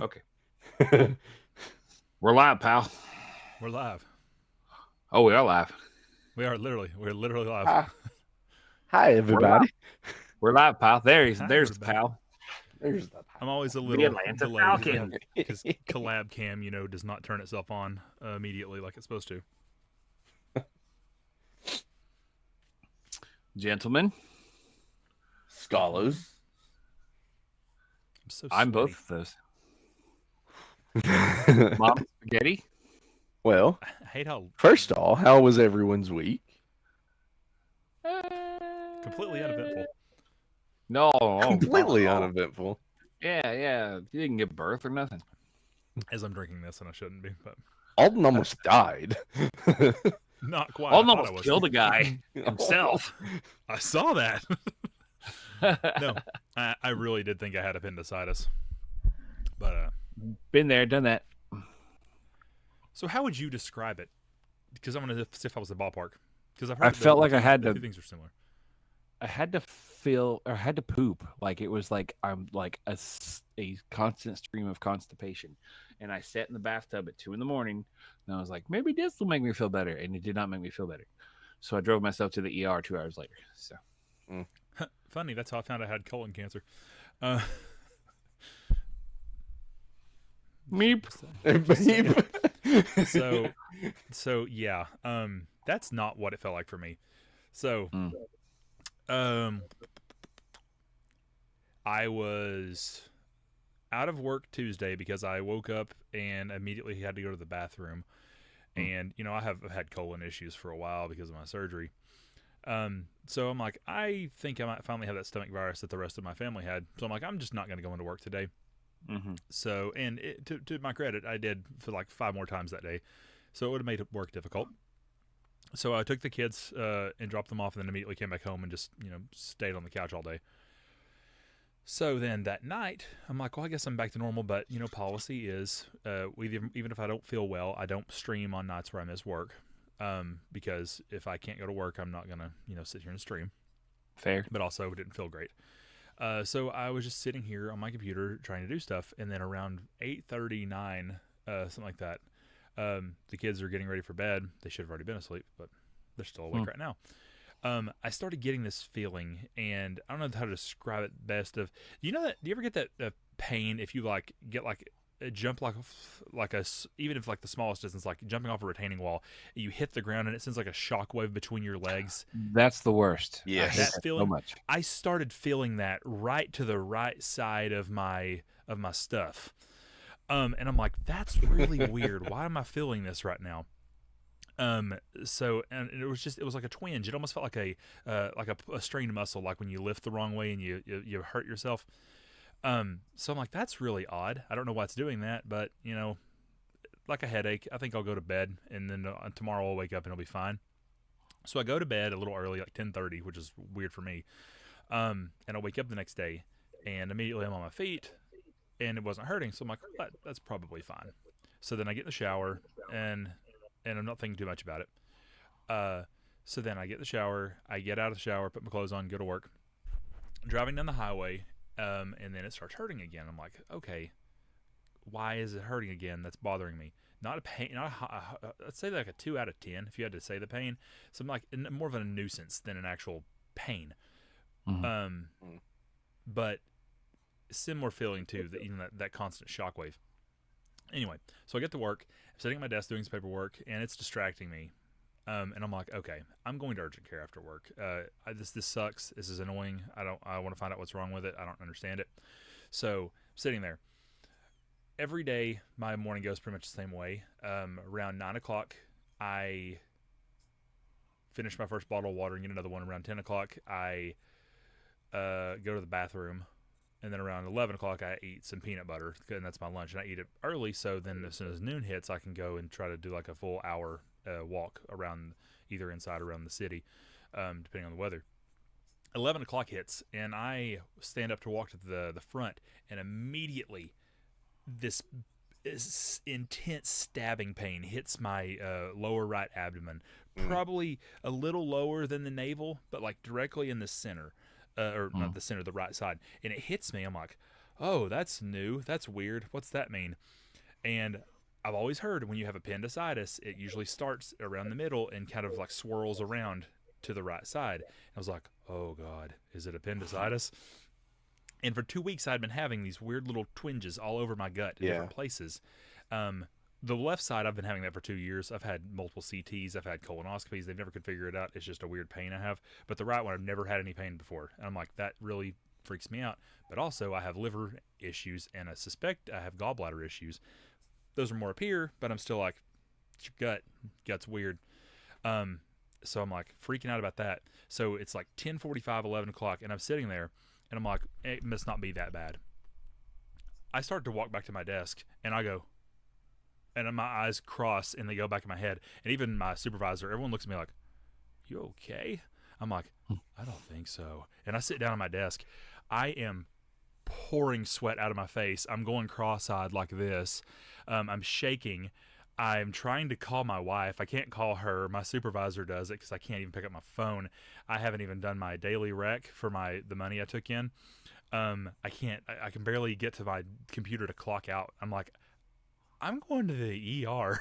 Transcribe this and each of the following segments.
Okay. We're live, pal. We're live. Oh, we are live. We're literally live. Hi, hi, We're live. everybody. We're live, pal. Hi, There's the everybody. pal. There's the I'm always a The little Atlanta delayed Falcon. because collab cam, does not turn itself on immediately like it's supposed to. Gentlemen, scholars. I'm so I'm sweaty. both of those. Mom spaghetti. Well, I hate how first of all, how was everyone's week? completely uneventful. No, Completely no. uneventful. Yeah. You didn't give birth or nothing. As I'm drinking this, and I shouldn't be, but Alden almost died. not quite. Alden I thought I almost was. killed a guy himself. I saw that. No, I really did think I had appendicitis. But Been there, done that. so how would you describe it? Because I'm gonna see if I was the ballpark. Because I've I heard felt like I had the to. two things are similar. I had to feel or had to poop. Like it was like I'm like a constant stream of constipation. And I sat in the bathtub at 2 a.m. and I was like, maybe this will make me feel better. And it did not make me feel better. So I drove myself to the ER 2 hours later. So Funny, that's how I found I had colon cancer. Uh, meep. so yeah, that's not what it felt like for me. So, I was out of work Tuesday because I woke up and immediately had to go to the bathroom. And, I have had colon issues for a while because of my surgery. So I'm like, I think I might finally have that stomach virus that the rest of my family had. So I'm like, I'm just not going to go into work today. So, and to my credit, I did for like 5 more times that day. So it would have made work difficult. So I took the kids and dropped them off and then immediately came back home and just, stayed on the couch all day. So then that night, I'm like, well, I guess I'm back to normal. But, policy is even if I don't feel well, I don't stream on nights where I miss work. Because if I can't go to work, I'm not going to, sit here and stream. Fair. But also didn't feel great. So I was just sitting here on my computer trying to do stuff. And then around 8:39, something like that, the kids are getting ready for bed. They should have already been asleep, but they're still awake right now. I started getting this feeling, and I don't know how to describe it best. Do you ever get that pain if you get a jump even if the smallest distance, like jumping off a retaining wall, you hit the ground and it sends like a shockwave between your legs? That's the worst. Yeah, That feeling. So much. I started feeling that right to the right side of my stuff, and I'm like, that's really weird. Why am I feeling this right now? So and it was like a twinge. It almost felt like a strained muscle, like when you lift the wrong way and you hurt yourself. So I'm like, that's really odd. I don't know why it's doing that, but like a headache. I think I'll go to bed and then tomorrow I'll wake up and it'll be fine. So I go to bed a little early, like 10:30, which is weird for me. And I wake up the next day and immediately I'm on my feet and it wasn't hurting. So I'm like, well, that's probably fine. So then I get in the shower and I'm not thinking too much about it. So then I get in the shower, I get out of the shower, put my clothes on, go to work. Driving down the highway, and then it starts hurting again. I'm like, okay, why is it hurting again? That's bothering me. Not a pain. Let's say like a 2 out of 10 if you had to say the pain. So I'm like more of a nuisance than an actual pain. But similar feeling too. That constant shockwave. Anyway, so I get to work. I'm sitting at my desk doing some paperwork, and it's distracting me. And I'm like, okay, I'm going to urgent care after work. This sucks. This is annoying. I want to find out what's wrong with it. I don't understand it. So I'm sitting there. Every day, my morning goes pretty much the same way. Around 9 o'clock, I finish my first bottle of water and get another one. Around 10 o'clock, I go to the bathroom. And then around 11 o'clock, I eat some peanut butter, and that's my lunch. And I eat it early, so then as soon as noon hits, I can go and try to do like a full hour walk around, either inside or around the city, depending on the weather. 11 o'clock hits, and I stand up to walk to the front, and immediately this intense stabbing pain hits my lower right abdomen, probably a little lower than the navel, but like directly in the center. Or not the center, the right side. And it hits me. I'm like, oh, that's new. That's weird. What's that mean? And I've always heard when you have appendicitis, it usually starts around the middle and kind of like swirls around to the right side. I was like, oh God, is it appendicitis? And for 2 weeks, I'd been having these weird little twinges all over my gut in different places. The left side, I've been having that for 2 years. I've had multiple CTs. I've had colonoscopies. They've never could figure it out. It's just a weird pain I have. But the right one, I've never had any pain before. And I'm like, that really freaks me out. But also, I have liver issues, and I suspect I have gallbladder issues. Those are more up here, but I'm still like, it's your gut. Gut's weird. So I'm like freaking out about that. So it's like 10:45, 11 o'clock, and I'm sitting there, and I'm like, it must not be that bad. I start to walk back to my desk, and I go, and my eyes cross, and they go back in my head. And even my supervisor, everyone looks at me like, you okay? I'm like, I don't think so. And I sit down at my desk. I am pouring sweat out of my face. I'm going cross-eyed like this. I'm shaking. I'm trying to call my wife. I can't call her. My supervisor does it because I can't even pick up my phone. I haven't even done my daily rec for the money I took in. I can't. I can barely get to my computer to clock out. I'm like, I'm going to the ER.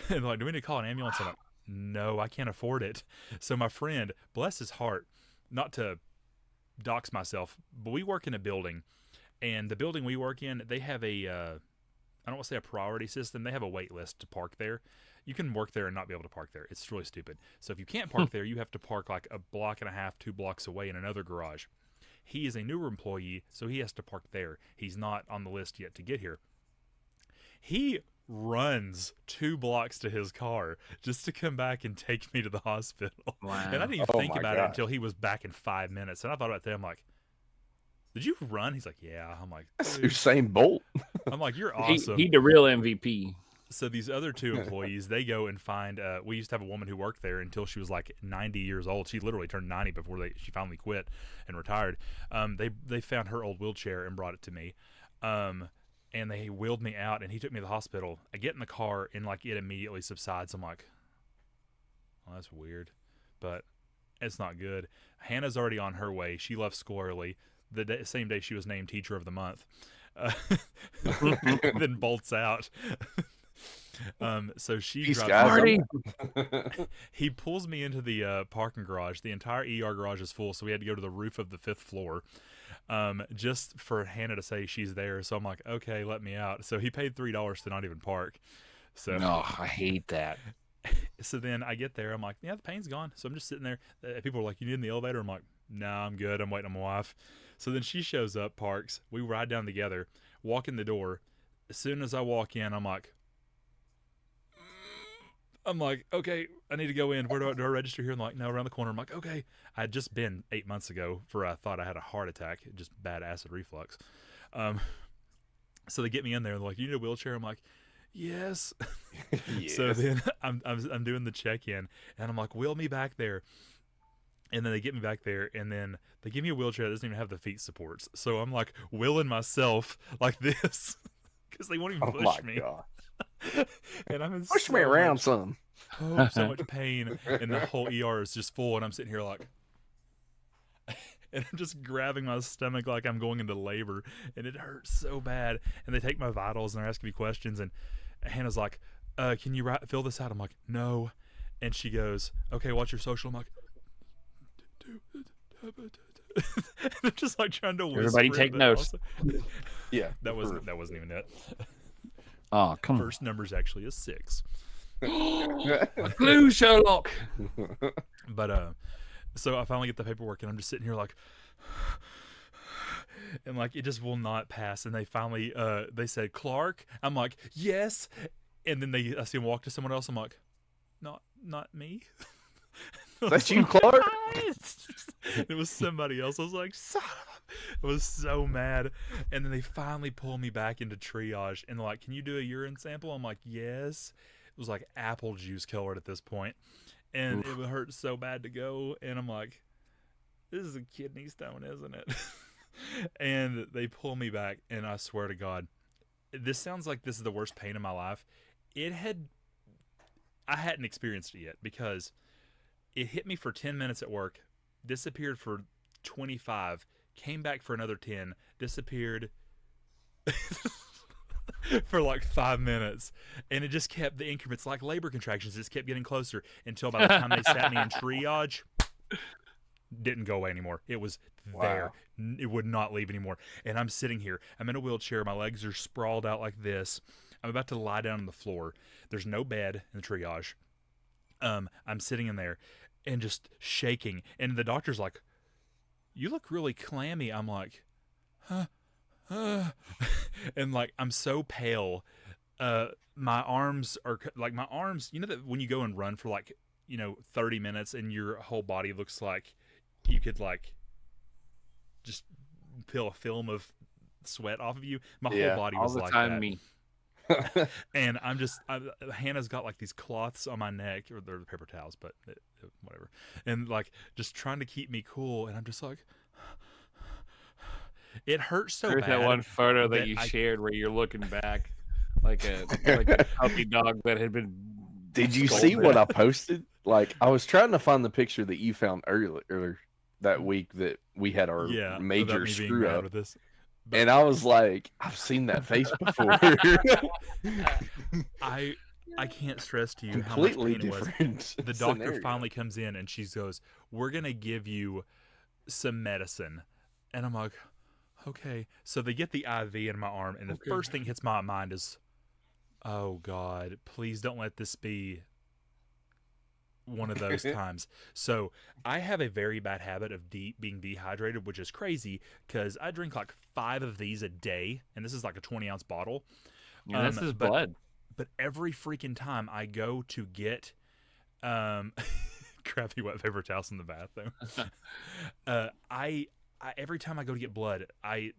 And like, do we need to call an ambulance? I'm like, no, I can't afford it. So my friend, bless his heart, not to dox myself, but we work in a building, and the building we work in, they have I don't want to say a priority system. They have a wait list to park there. You can work there and not be able to park there. It's really stupid. So if you can't park there, you have to park like a block and a half, 2 blocks away in another garage. He is a newer employee, so he has to park there. He's not on the list yet to get here. He runs 2 blocks to his car just to come back and take me to the hospital. Wow. And I didn't even think about it until he was back in 5 minutes. And I thought about that. I'm like, did you run? He's like, yeah. I'm like, That's Usain Bolt. I'm like, you're awesome. He the real MVP. So these other 2 employees, they go and find. We used to have a woman who worked there until she was like 90 years old. She literally turned 90 before she finally quit and retired. They found her old wheelchair and brought it to me. And they wheeled me out, and he took me to the hospital. I get in the car, and like it immediately subsides. I'm like, well, that's weird, but it's not good. Hannah's already on her way. She left school early. The same day she was named Teacher of the Month. Then bolts out. So she drives. He pulls me into the parking garage. The entire ER garage is full, so we had to go to the roof of the 5th floor. Just for Hannah to say she's there. So I'm like, okay, let me out. So he paid $3 to not even park. So no, I hate that. So then I get there. I'm like, yeah, the pain's gone. So I'm just sitting there. People are like, you need in the elevator? I'm like, nah, I'm good. I'm waiting on my wife. So then she shows up, parks. We ride down together, walk in the door. As soon as I walk in, I'm like, okay, I need to go in. Where do I register here? I'm like, no, around the corner. I'm like, okay. I had just been 8 months ago I thought I had a heart attack, just bad acid reflux. So they get me in there and they're like, you need a wheelchair? I'm like, yes. Yes. So then I'm doing the check-in, and I'm like, wheel me back there. And then they get me back there, and then they give me a wheelchair that doesn't even have the feet supports. So I'm like wheeling myself like this because they won't even push me. God. And I'm in Push me around some. So much pain, and the whole ER is just full, and I'm sitting here like, and I'm just grabbing my stomach like I'm going into labor, and it hurts so bad. And they take my vitals, and they're asking me questions, and Hannah's like, can you fill this out? I'm like, no. And she goes, okay, what's your social? I'm like, I'm just like trying to whisper. Everybody take notes. Yeah, that wasn't even it. Oh, come First number's actually a 6. Clue, Sherlock. But so I finally get the paperwork, and I'm just sitting here like, and like it just will not pass. And they finally they said, Clark. I'm like, yes. And then I see him walk to someone else. I'm like, not me. That's you, Clark? It was somebody else. I was like, son of a... I was so mad. And then they finally pull me back into triage, and they're like, can you do a urine sample? I'm like, yes. It was like apple juice colored at this point, and it would hurt so bad to go. And I'm like, this is a kidney stone, isn't it? And they pull me back, and I swear to God, this sounds like this is the worst pain in my life. I hadn't experienced it yet, because it hit me for 10 minutes at work, disappeared for 25, came back for another 10, disappeared, for like 5 minutes, and it just kept the increments like labor contractions. It just kept getting closer until by the time they sat me in triage, didn't go away anymore. It was there. It would not leave anymore. And I'm sitting here. I'm in a wheelchair. My legs are sprawled out like this. I'm about to lie down on the floor. There's no bed in the triage. I'm sitting in there and just shaking. And the doctor's like, "You look really clammy." I'm like, "Huh?" And like I'm so pale. My arms are like my arms. You know that when you go and run for like 30 minutes and your whole body looks like you could like just peel a film of sweat off of you. My whole body was like that. Me. And Hannah's got like these cloths on my neck, or they're paper towels, but whatever. And like just trying to keep me cool, and I'm just like, it hurts so There's bad. that one photo that you shared where you're looking back like a puppy dog that had been. Did you see what I posted? Like, I was trying to find the picture that you found earlier that week that we had our major screw up. And I was like, I've seen that face before. I can't stress to you completely how much pain it was. The doctor finally comes in and she goes, "We're going to give you some medicine." And I'm like, okay. So they get the IV in my arm, and the first thing hits my mind is, oh God, please don't let this be one of those times. So I have a very bad habit of being dehydrated, which is crazy because I drink like 5 of these a day, and this is like a 20-ounce bottle. Yeah, this is blood. But every freaking time I go to get crappy wet paper towels in the bathroom, I every time I go to get blood, I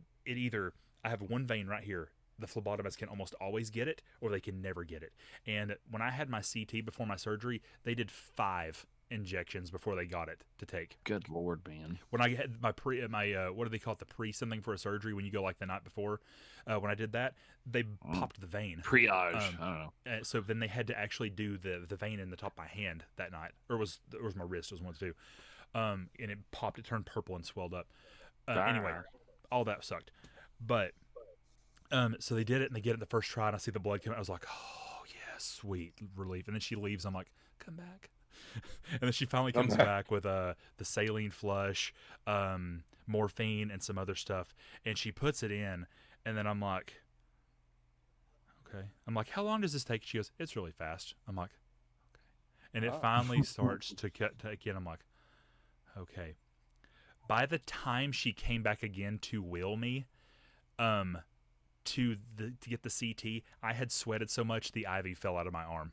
have one vein right here. The phlebotomists can almost always get it, or they can never get it. And when I had my CT before my surgery, they did 5 injections before they got it to take. Good Lord, man. When I had my what do they call it, the pre-something for a surgery when you go like the night before, when I did that, they popped the vein. Triage. I don't know. So then they had to actually do the vein in the top of my hand that night. Or was my wrist, it was one of the two. And it popped, it turned purple and swelled up. Anyway, all that sucked. But so they did it, and they get it the first try, and I see the blood come out. I was like, oh, yeah, sweet relief. And then she leaves. I'm like, come back. And then she finally comes back with the saline flush, morphine, and some other stuff. And she puts it in, and then I'm like, okay. I'm like, how long does this take? She goes, it's really fast. I'm like, okay. And it finally starts to take in. I'm like, okay. By the time she came back again to wheel me, to get the CT, I had sweated so much the IV fell out of my arm.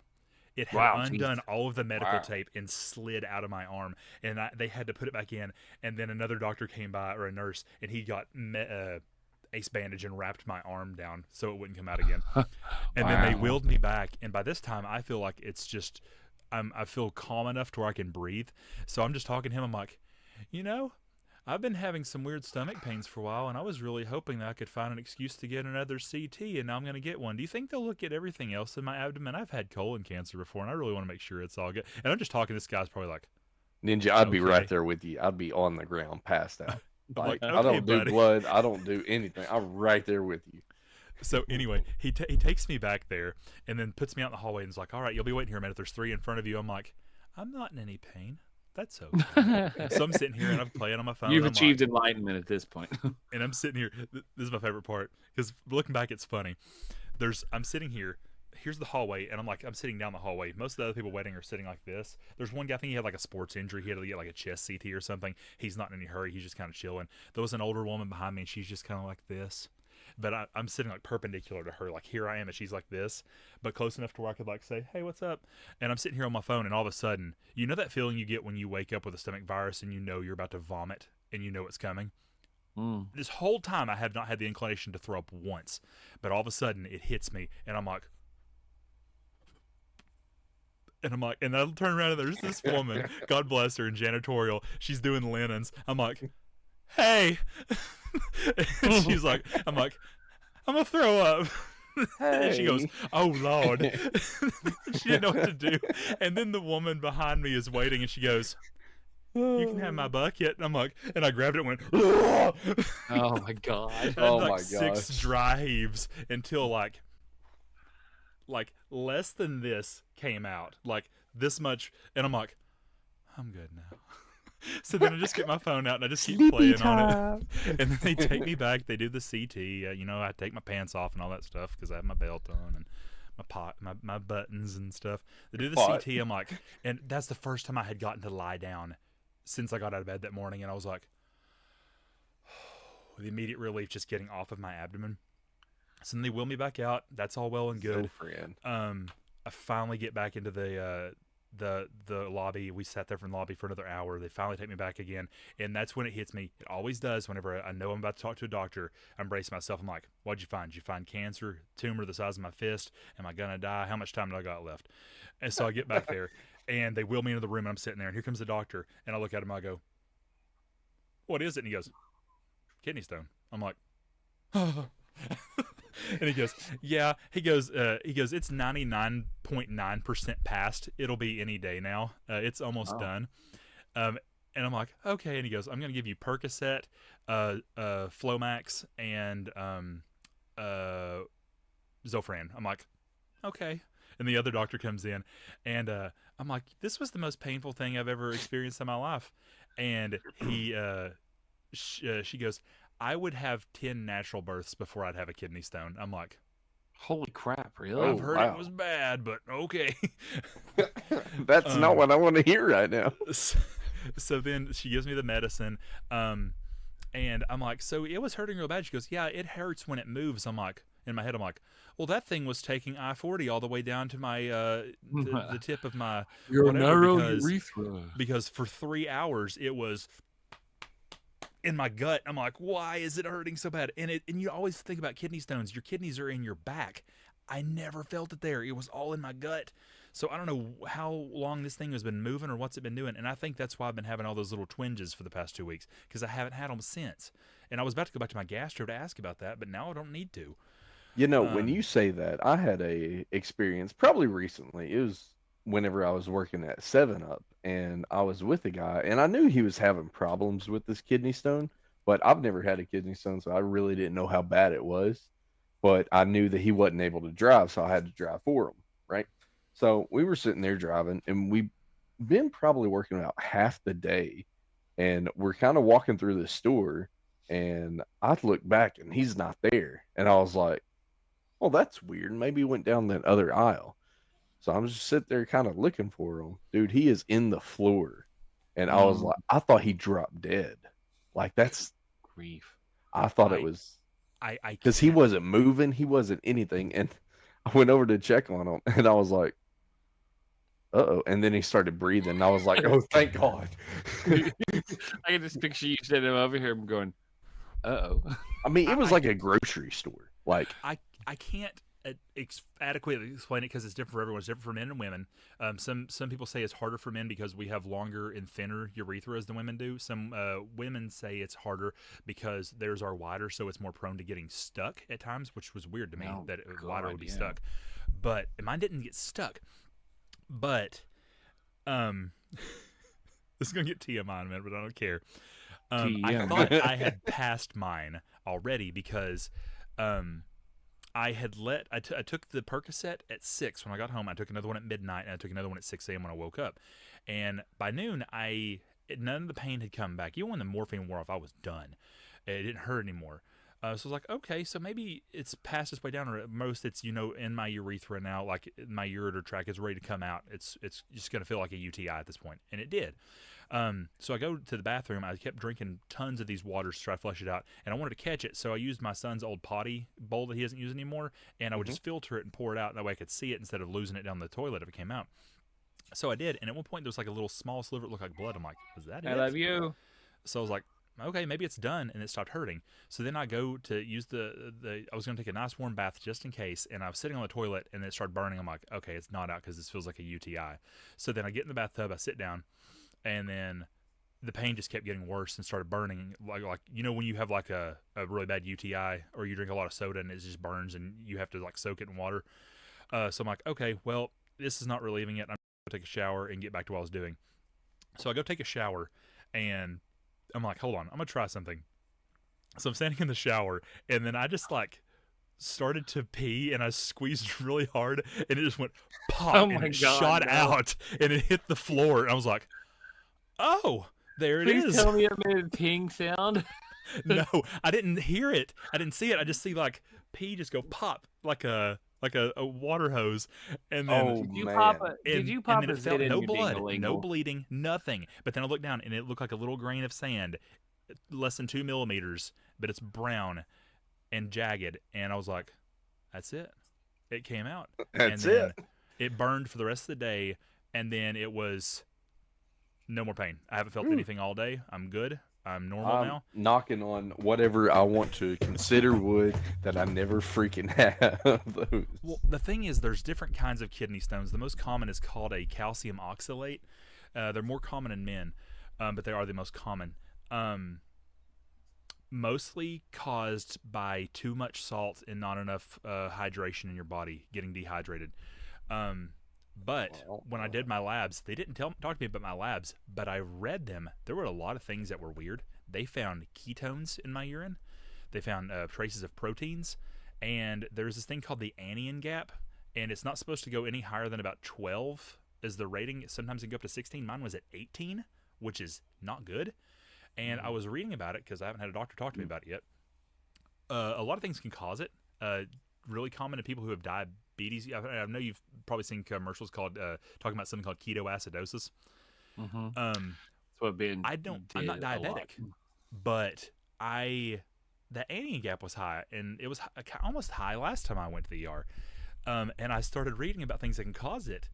It had undone all of the medical tape and slid out of my arm, and they had to put it back in. And then another doctor came by, or a nurse, and he got ace bandage and wrapped my arm down so it wouldn't come out again. And then they wheeled me back, and by this time I feel like it's just I feel calm enough to where I can breathe. So I'm just talking to him. I'm like, I've been having some weird stomach pains for a while, and I was really hoping that I could find an excuse to get another CT, and now I'm going to get one. Do you think they'll look at everything else in my abdomen? I've had colon cancer before, and I really want to make sure it's all good. And I'm just talking, this guy's probably like, Ninja, I'd be right there with you. I'd be on the ground, passed out. Like, okay, I don't do buddy. blood. I don't do anything. I'm right there with you. So anyway, he takes me back there and then puts me out in the hallway and is like, all right, you'll be waiting here a minute. There's 3 in front of you. I'm like, I'm not in any pain. That's okay. So I'm sitting here and I'm playing on my phone. You've achieved enlightenment at this point. And I'm sitting here. This is my favorite part because looking back, it's funny. I'm sitting here. Here's the hallway, and I'm sitting down the hallway. Most of the other people waiting are sitting like this. There's one guy, I think he had like a sports injury. He had to get like a chest CT or something. He's not in any hurry. He's just kind of chilling. There was an older woman behind me, and she's just kind of like this. But I'm sitting like perpendicular to her. Like here I am, and she's like this, but close enough to where I could like say, hey, what's up? And I'm sitting here on my phone, and all of a sudden, you know that feeling you get when you wake up with a stomach virus and you know you're about to vomit and you know it's coming? This whole time I have not had the inclination to throw up once, but all of a sudden it hits me, and I'm like, and I turn around and there's this woman, God bless her, in janitorial. She's doing linens. I'm like, hey. And she's like, I'm like, I'm gonna throw up. Hey. And she goes, oh Lord. She didn't know what to do. And then the woman behind me is waiting, and she goes, you can have my bucket. And I'm like, and I grabbed it and went, oh my God. And Oh like my 6 gosh. dry heaves until like less than this came out, like this much, and I'm like, I'm good now. So then I just get my phone out and I just keep playing on it, and then they take me back. They do the CT. I take my pants off and all that stuff because I have my belt on and my buttons and stuff. They do the CT. I'm like, and that's the first time I had gotten to lie down since I got out of bed that morning, and I was like, the immediate relief just getting off of my abdomen. So then they wheel me back out. That's all well and good. I finally get back into the lobby. We sat there from the lobby for another hour. They finally take me back again, and that's when it hits me. It always does whenever I know I'm about to talk to a doctor. I'm bracing myself. I'm like, what'd you find? Did you find cancer, tumor the size of my fist? Am I gonna die? How much time do I got left? And so I get back there, and they wheel me into the room, and I'm sitting there, and here comes the doctor, and I look at him, I go, what is it? And he goes, kidney stone. I'm like, and he goes, yeah. He goes, it's 99.9% past. It'll be any day now. It's almost done. And I'm like, okay. And he goes, I'm gonna give you Percocet, Flomax, and Zofran. I'm like, okay. And the other doctor comes in, and I'm like, this was the most painful thing I've ever experienced in my life. And she goes, I would have 10 natural births before I'd have a kidney stone. I'm like, holy crap, really? I've heard it was bad, but okay. That's not what I want to hear right now. So then she gives me the medicine, and I'm like, so it was hurting real bad. She goes, yeah, it hurts when it moves. I'm like, in my head, I'm like, well, that thing was taking I-40 all the way down to my the tip of my your narrow urethra. Because for 3 hours it was in my gut. I'm like, why is it hurting so bad? And you always think about kidney stones. Your kidneys are in your back. I never felt it there. It was all in my gut. So I don't know how long this thing has been moving or what's it been doing. And I think that's why I've been having all those little twinges for the past 2 weeks, because I haven't had them since. And I was about to go back to my gastro to ask about that, but now I don't need to. When you say that, I had a experience probably recently. It was whenever I was working at 7-Up, and I was with a guy, and I knew he was having problems with this kidney stone, but I've never had a kidney stone, so I really didn't know how bad it was. But I knew that he wasn't able to drive, so I had to drive for him, right? So we were sitting there driving, and we've been probably working about half the day, and we're kind of walking through the store, and I look back, and he's not there, and I was like, well, that's weird. Maybe he went down that other aisle. So I'm just sitting there kind of looking for him. Dude, he is in the floor. And I was like, I thought he dropped dead. Like, that's grief. I thought it was because he wasn't moving, he wasn't anything. And I went over to check on him, and I was like, uh-oh. And then he started breathing. And I was like, oh, thank God. I can just picture you sitting over here and going, uh-oh. I mean, it was like a grocery store. Like, I can't adequately explain it because it's different for everyone. It's different for men and women. Some people say it's harder for men because we have longer and thinner urethras than women do. Some women say it's harder because theirs are wider, so it's more prone to getting stuck at times, which was weird to me that wider would be stuck. But mine didn't get stuck. But this is gonna get TMI in a minute, but I don't care. I thought I had passed mine already because I took the Percocet at 6 when I got home. I took another one at midnight, and I took another one at 6 a.m. when I woke up. And by noon, none of the pain had come back. Even when the morphine wore off, I was done. It didn't hurt anymore. So I was like, okay, so maybe it's passed its way down, or at most it's, in my urethra now, like my ureter tract is ready to come out. It's just going to feel like a UTI at this point. And it did. So I go to the bathroom. I kept drinking tons of these waters to try to flush it out, and I wanted to catch it. So I used my son's old potty bowl that he doesn't use anymore, and I would just filter it and pour it out. That way I could see it instead of losing it down the toilet if it came out. So I did, and at one point there was like a little small sliver that looked like blood. I'm like, is that it? I love you. So I was like, okay, maybe it's done, and it stopped hurting. So then I go to use I was going to take a nice warm bath just in case, and I was sitting on the toilet, and it started burning. I'm like, okay, it's not out because this feels like a UTI. So then I get in the bathtub, I sit down, and then the pain just kept getting worse and started burning. Like when you have like a really bad UTI, or you drink a lot of soda and it just burns and you have to like soak it in water. So I'm like, okay, well, this is not relieving it. I'm going to take a shower and get back to what I was doing. So I go take a shower, and I'm like, hold on, I'm gonna try something. So I'm standing in the shower, and then I just like started to pee, and I squeezed really hard, and it just went pop, Oh and my it God, shot no. out, and it hit the floor. And I was like, oh, there it is. Please tell me it made a ting sound. No, I didn't hear it. I didn't see it. I just see like pee just go pop like a water hose, and then Oh Did you man. pop a? Did you and pop then a it zit felt in no your blood, no dingalingle? bleeding, nothing. But then I looked down, and it looked like a little grain of sand, less than 2 millimeters, but it's brown and jagged. And I was like, that's it. It came out. That's and then it. It burned for the rest of the day, and then it was no more pain. I haven't felt anything all day. I'm good. I'm normal I'm now. knocking on whatever I want to consider wood that I never freaking have those. Well, the thing is, there's different kinds of kidney stones. The most common is called a calcium oxalate. They're more common in men, but they are the most common. Mostly caused by too much salt and not enough hydration in your body, getting dehydrated. But when I did my labs, they didn't talk to me about my labs, but I read them. There were a lot of things that were weird. They found ketones in my urine. They found traces of proteins. And there's this thing called the anion gap, and it's not supposed to go any higher than about 12 is the rating. Sometimes it can go up to 16. Mine was at 18, which is not good. And I was reading about it because I haven't had a doctor talk to me about it yet. A lot of things can cause it. Really common to people who have diabetes. I know you've probably seen commercials called talking about something called ketoacidosis. Mm-hmm. That's what Ben. I'm not diabetic, but the anion gap was high, and it was almost high last time I went to the ER. And I started reading about things that can cause it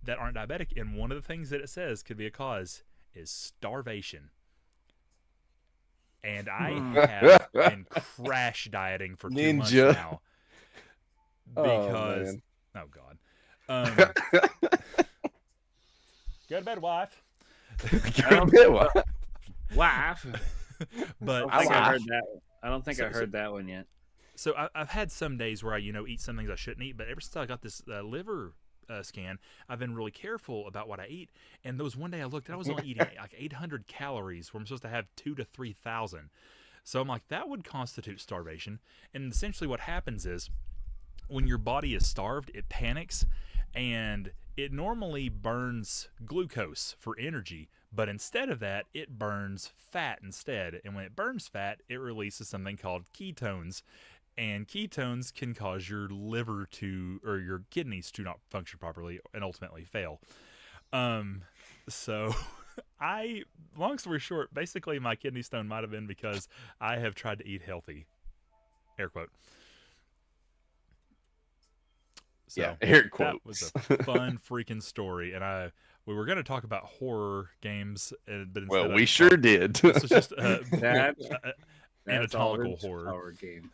that aren't diabetic, and one of the things that it says could be a cause is starvation. And I have been crash dieting for 2 months now. Because oh God, go to bed, wife. Go to bed, wife. But I think I heard that. I don't think I heard that one yet. So I've had some days where I eat some things I shouldn't eat, but ever since I got this liver scan, I've been really careful about what I eat. And there was one day I looked, and I was only eating like 800 calories, where I'm supposed to have 2,000 to 3,000. So I'm like, that would constitute starvation. And essentially, what happens is, when your body is starved, it panics, and it normally burns glucose for energy, but instead of that, it burns fat instead. And when it burns fat, it releases something called ketones, and ketones can cause your liver or your kidneys to not function properly and ultimately fail. So long story short, basically my kidney stone might have been because I have tried to eat healthy, air quote. So yeah, air quotes. That was a fun freaking story, and we were going to talk about horror games, but instead we sure did. This was just That's anatomical horror game.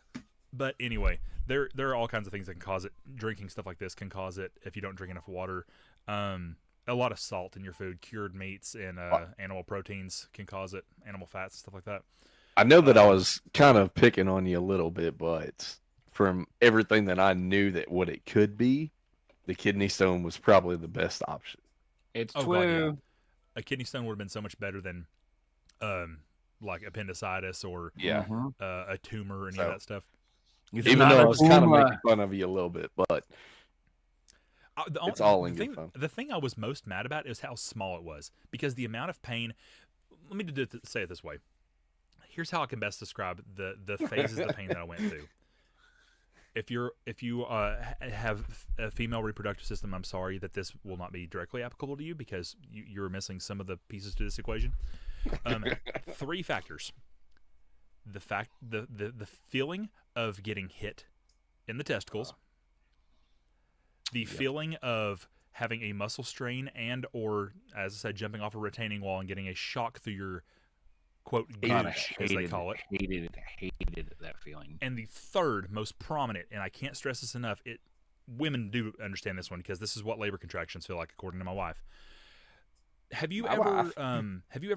But anyway, there are all kinds of things that can cause it. Drinking stuff like this can cause it if you don't drink enough water. A lot of salt in your food, cured meats, and animal proteins can cause it. Animal fats, stuff like that. I know that I was kind of picking on you a little bit, but from everything that I knew that what it could be, the kidney stone was probably the best option. It's true. God, yeah. A kidney stone would have been so much better than like appendicitis or a tumor or any of that stuff. Even though I was kind of making fun of you a little bit, but it's all in good fun. The thing I was most mad about is how small it was, because the amount of pain. Let me say it this way. Here's how I can best describe the phases of pain that I went through. If you have a female reproductive system, I'm sorry that this will not be directly applicable to you, because you're missing some of the pieces to this equation. 3 factors: the feeling of getting hit in the testicles, the feeling of having a muscle strain or, as I said, jumping off a retaining wall and getting a shock through your quote gooch, as they call it. Hated that feeling. And the third most prominent, and I can't stress this enough, women do understand this one, because this is what labor contractions feel like, according to my wife. Have you ever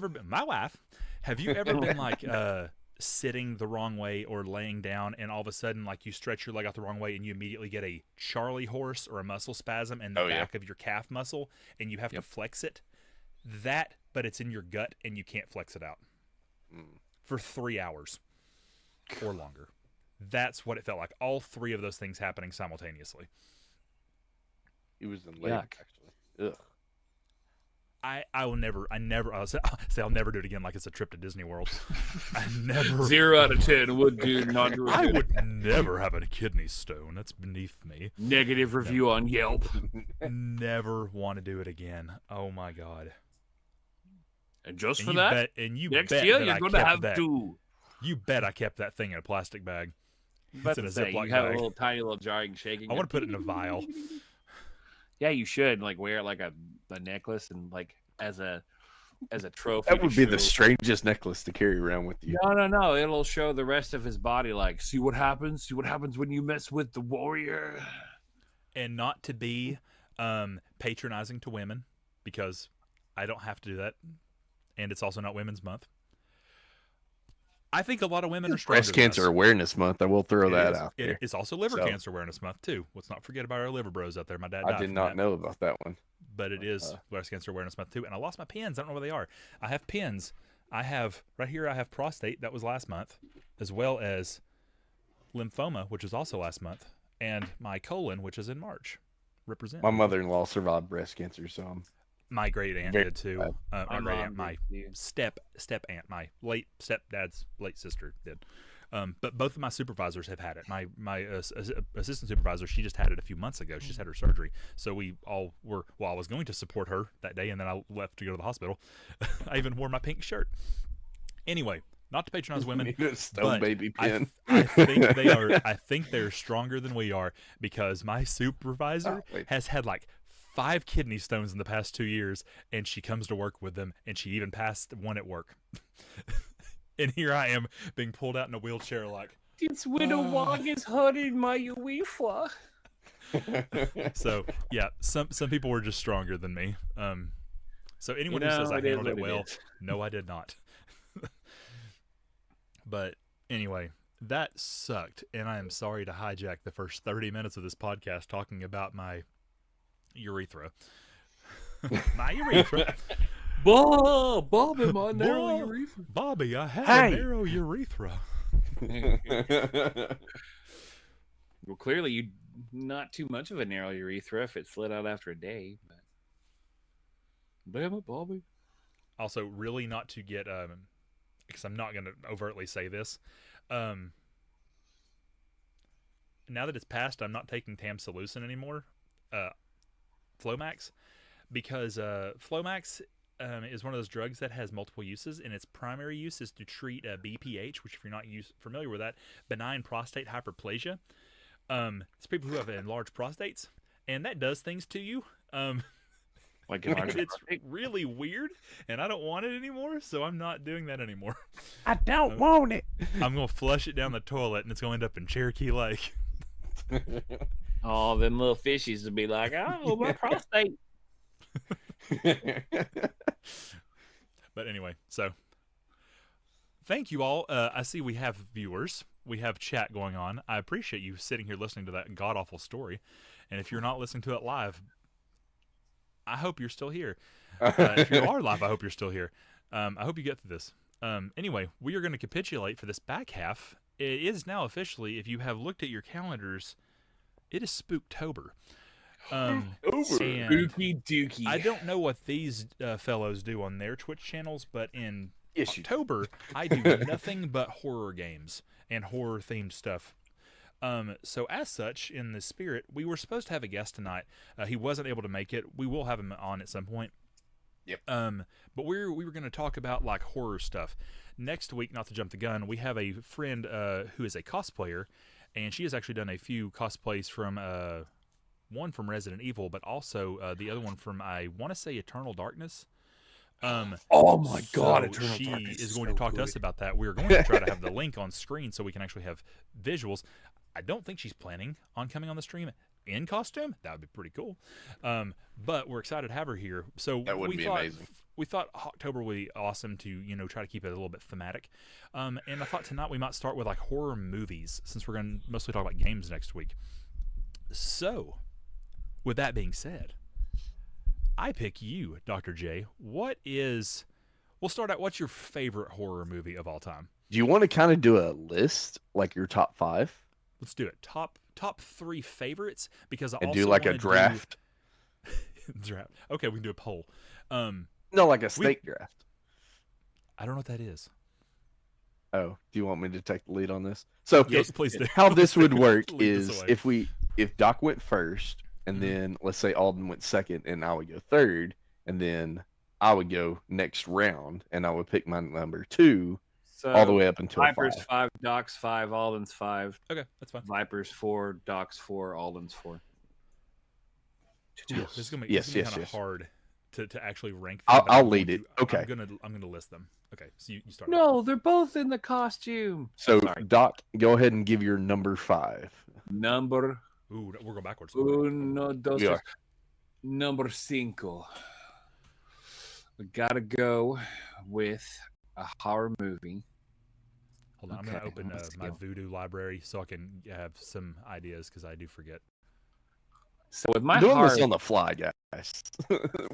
been like sitting the wrong way or laying down, and all of a sudden, like, you stretch your leg out the wrong way and you immediately get a Charlie horse or a muscle spasm in the back of your calf muscle, and you have to flex it? That, but it's in your gut and you can't flex it out for 3 hours or longer. That's what it felt like. All three of those things happening simultaneously. He was in labor, actually. Ugh. I'll never do it again like it's a trip to Disney World. I never 0 out of 10 would do not do it. I would never have a kidney stone. That's beneath me. Negative review on Yelp. Never want to do it again. Oh my God. And just for that, next year you're going to have to. You bet I kept that thing in a plastic bag. It's in a Ziploc bag. You have a little tiny little jar and shaking. I want to put it in a vial. Yeah, you should like wear it like a necklace and like as a trophy. That would be the strangest necklace to carry around with you. No. It'll show the rest of his body. Like, see what happens. See what happens when you mess with the warrior. And not to be patronizing to women, because I don't have to do that, and it's also not Women's Month. I think a lot of women are stronger. Breast Cancer Awareness Month. I will throw that out there. It's also Liver Cancer Awareness Month too. Let's not forget about our liver bros out there. My dad died. I did not know about that one. But it is Breast Cancer Awareness Month too. And I lost my pins. I don't know where they are. I have pins. I have right here. I have prostate. That was last month, as well as lymphoma, which is also last month, and my colon, which is in March. Represent. My mother-in-law survived breast cancer, so my great aunt did too. My great aunt, my step aunt, my late stepdad's late sister did. But both of my supervisors have had it. My assistant supervisor, she just had it a few months ago. She just had her surgery. So we all were. Well, I was going to support her that day, and then I left to go to the hospital. I even wore my pink shirt. Anyway, not to patronize women, but baby pin. I think they are. I think they're stronger than we are, because my supervisor has had like 5 kidney stones in the past 2 years, and she comes to work with them, and she even passed one at work. And here I am being pulled out in a wheelchair like, it's when a wog is hurting my urethra. So yeah, some people were just stronger than me. So anyone who says I handled it well, no, I did not. But anyway, that sucked, and I am sorry to hijack the first 30 minutes of this podcast talking about my urethra. My urethra. Bobby, my narrow urethra. Bobby, I have a narrow urethra. Well, clearly you not too much of a narrow urethra if it slid out after a day. But damn it, Bobby. Also, really not to get because I'm not going to overtly say this. Now that it's passed, I'm not taking Tamsulosin anymore. Flomax, because Flomax is one of those drugs that has multiple uses, and its primary use is to treat BPH, which, if you're not familiar with that, benign prostate hyperplasia. It's people who have enlarged prostates, and that does things to you. Like it's really weird, and I don't want it anymore, so I'm not doing that anymore. I don't want it. I'm going to flush it down the toilet, and it's going to end up in Cherokee Lake. Oh, them little fishies would be like, oh, my prostate. But anyway, so thank you all. I see we have viewers. We have chat going on. I appreciate you sitting here listening to that god-awful story. And if you're not listening to it live, I hope you're still here. If you are live, I hope you're still here. I hope you get through this. Anyway, we are going to capitulate for this back half. It is now officially, if you have looked at your calendars, it is Spooktober. Spooky dookie. I don't know what these fellows do on their Twitch channels, but in October, I do nothing but horror games and horror-themed stuff. So as such, in the spirit, we were supposed to have a guest tonight. He wasn't able to make it. We will have him on at some point. Yep. But we were going to talk about like horror stuff. Next week, not to jump the gun, we have a friend who is a cosplayer, and she has actually done a few cosplays from one from Resident Evil, but also the other one from, I want to say, Eternal Darkness. Oh my God! Eternal Darkness is going to talk to us about that. We're going to try to have the link on screen so we can actually have visuals. I don't think she's planning on coming on the stream in costume. That would be pretty cool. But we're excited to have her here. So that would be amazing. We thought October would be awesome to, try to keep it a little bit thematic. And I thought tonight we might start with like horror movies, since we're going to mostly talk about games next week. So, with that being said, I pick you, Dr. J. We'll start out, what's your favorite horror movie of all time? Do you want to kind of do a list, like your top 5? Let's do it. Top 3 favorites, because I and also do like a wanna draft. draft. Okay, we can do a poll. No, like a snake draft. I don't know what that is. Oh, do you want me to take the lead on this? So yes, please do. How this would work is if Doc went first, and Mm-hmm. then let's say Alden went second, and I would go third, and then I would go next round, and I would pick my number 2 all the way up until Viper's 5. 5, Doc's 5, Alden's 5. Okay, that's fine. Viper's 4, Doc's 4, Alden's 4. Yeah, this is gonna be kind of hard to actually rank. I'll lead it. Okay. I'm gonna list them. Okay, so you start. No, they're both in the costume. So Doc, go ahead and give your number 5. Number. Ooh, we'll go backwards. Uno, dos, number 5. We gotta go with a horror movie. Hold on, I'm gonna open my Voodoo library so I can have some ideas, because I do forget. So with my doing horror, this on the fly, guys.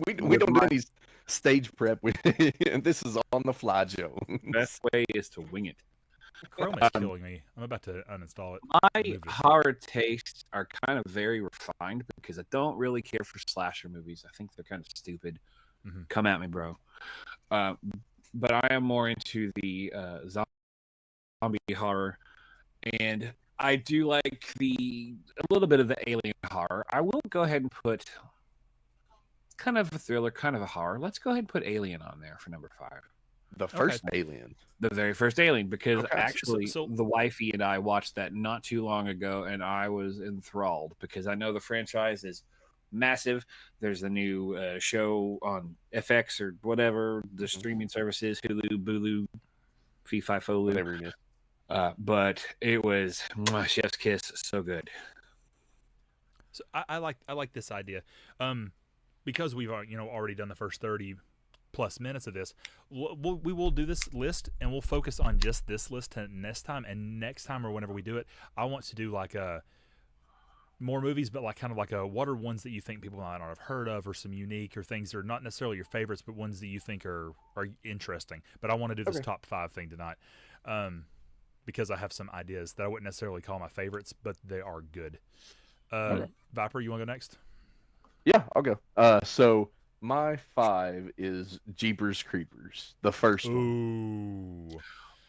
we don't do any stage prep. This is on the fly, Joe. Best way is to wing it. Chrome is killing me. I'm about to uninstall it. My horror tastes are kind of very refined, because I don't really care for slasher movies. I think they're kind of stupid. Mm-hmm. Come at me, bro. But I am more into the zombie horror, and I do like a little bit of the alien horror. I will go ahead and put kind of a thriller, kind of a horror. Let's go ahead and put Alien on there for number 5. The first Alien. The very first Alien, because actually the wifey and I watched that not too long ago, and I was enthralled, because I know the franchise is massive. There's a new show on FX or whatever the streaming services, Hulu, Bulu, Fi Folu, whatever it is. But it was chef's kiss, so good. So I like this idea, because we've already done the first 30 plus minutes of this. We will do this list, and we'll focus on just this list next time. And next time, or whenever we do it, I want to do like more movies, but like kind of like what are ones that you think people might not have heard of, or some unique, or things that are not necessarily your favorites, but ones that you think are interesting. But I want to do this top 5 thing tonight. Because I have some ideas that I wouldn't necessarily call my favorites, but they are good. Viper, you want to go next? Yeah, I'll go. So my 5 is Jeepers Creepers, the first one. Ooh.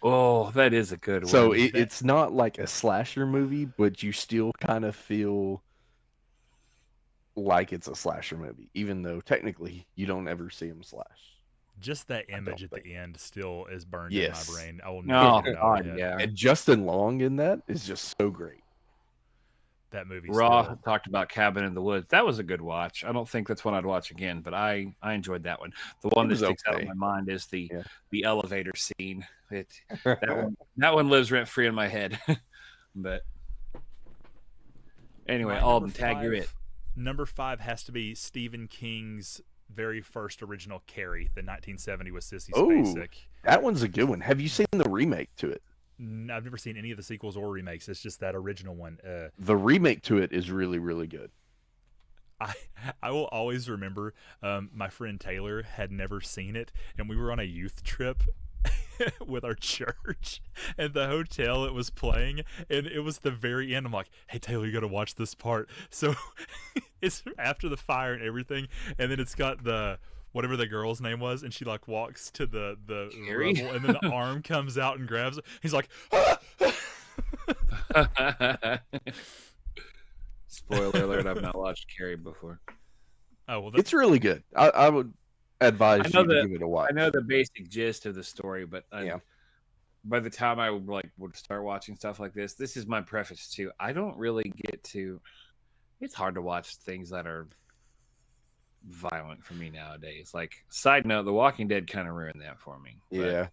Oh, that is a good one. So it's not like a slasher movie, but you still kind of feel like it's a slasher movie, even though technically you don't ever see them slash. Just that image at the end still is burned in my brain. I will never get it out of my head. Yeah. And Justin Long in that is just so great. That movie. Raw talked about Cabin in the Woods. That was a good watch. I don't think that's one I'd watch again, but I enjoyed that one. The one that sticks out in my mind is the elevator scene. That one lives rent free in my head. But anyway, Alden, tag you're it. Number 5 has to be Stephen King's very first original Carrie, the 1970 with Sissy Spacek. That one's a good one. Have you seen the remake to it? I've never seen any of the sequels or remakes. It's just that original one. The remake to it is really, really good. I will always remember my friend Taylor had never seen it, and we were on a youth trip with our church, and the hotel it was playing, and it was the very end. I'm like, hey Taylor, you gotta watch this part. So it's after the fire and everything, and then it's got the whatever the girl's name was, and she like walks to the rubble, and then the arm comes out and grabs it. He's like, spoiler alert, I've not watched Carrie before. Oh well, it's really good. I would advise you to give it a watch. I know the basic gist of the story, but by the time I would start watching stuff like this is my preface too. I don't really get to. It's hard to watch things that are violent for me nowadays. Like, side note, The Walking Dead kind of ruined that for me. Yeah.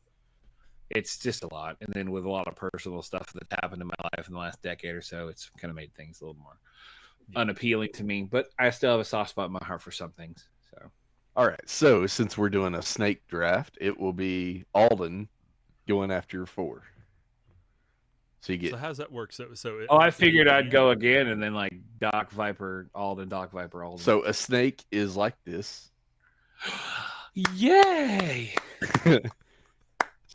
It's just a lot. And then with a lot of personal stuff that's happened in my life in the last decade or so, it's kind of made things a little more unappealing to me. But I still have a soft spot in my heart for some things. So, all right. So since we're doing a snake draft, it will be Alden going after your 4. So you get. So how's that work? I figured I'd go again, and then like Doc Viper Alden, Doc Viper Alden. So a snake is like this, Yay!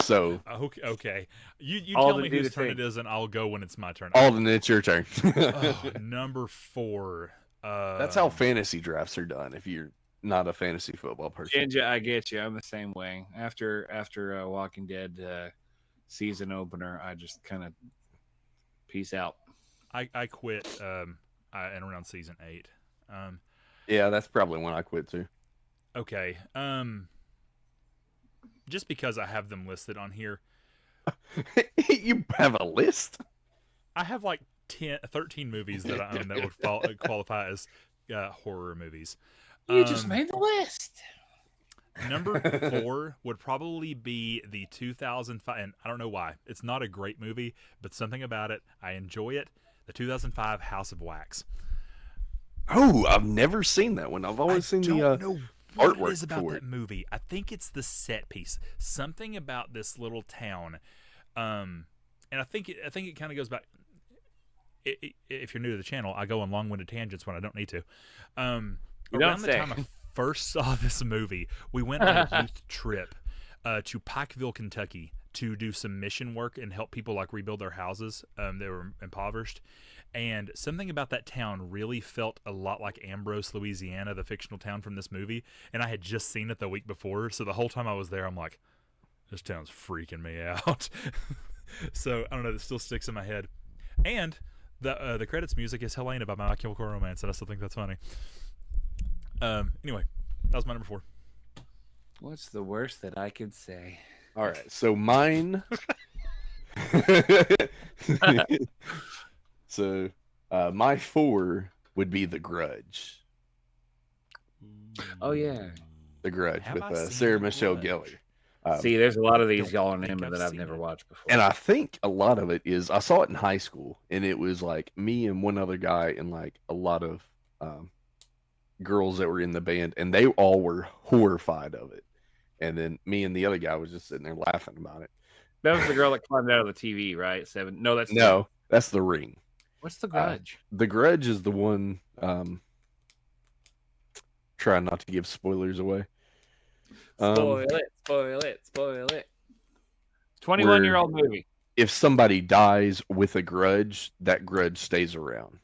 So okay. You All tell to me do whose the turn thing. it is, and I'll go when it's my turn. Alden, it's your turn. Number 4. That's how fantasy drafts are done. If you're not a fantasy football person, Ginger, I get you. I'm the same way. After Walking Dead season opener, I just kind of peace out. I quit and around season 8. yeah, that's probably when I quit too. Okay. Just because I have them listed on here. You have a list? I have like 13 movies that I own that would qualify as horror movies. You just made the list. Number 4 would probably be the 2005, and I don't know why. It's not a great movie, but something about it, I enjoy it. The 2005 House of Wax. Oh, I've never seen that one. I've always seen the know what artwork it is about for that it. movie. I think it's the set piece. Something about this little town, and I think it kind of goes back. If you're new to the channel, I go on long-winded tangents when I don't need to. Around the time I first saw this movie, we went on a youth trip to Pikeville, Kentucky, to do some mission work and help people like rebuild their houses. They were impoverished. And something about that town really felt a lot like Ambrose, Louisiana, the fictional town from this movie. And I had just seen it the week before. So the whole time I was there, I'm like, this town's freaking me out. So I don't know, that still sticks in my head. And the credits music is Helena by My Chemical Romance, and I still think that's funny. Anyway, that was my number 4. What's the worst that I could say? All right, so mine. So, my 4 would be The Grudge. Oh yeah, The Grudge Have with I seen Sarah The Michelle Grudge? Gellar. see, there's a lot of these don't y'all and think him I've that I've seen never it. watched before. And I think a lot of it is I saw it in high school, and it was like me and one other guy and like a lot of girls that were in the band, and they all were horrified of it. And then me and the other guy was just sitting there laughing about it. That was the girl that climbed out of the TV, right? No, that's That's The Ring. What's The Grudge? The Grudge is the one. Try not to give spoilers away. Spoil it. 21-year-old movie. If somebody dies with a grudge, that grudge stays around.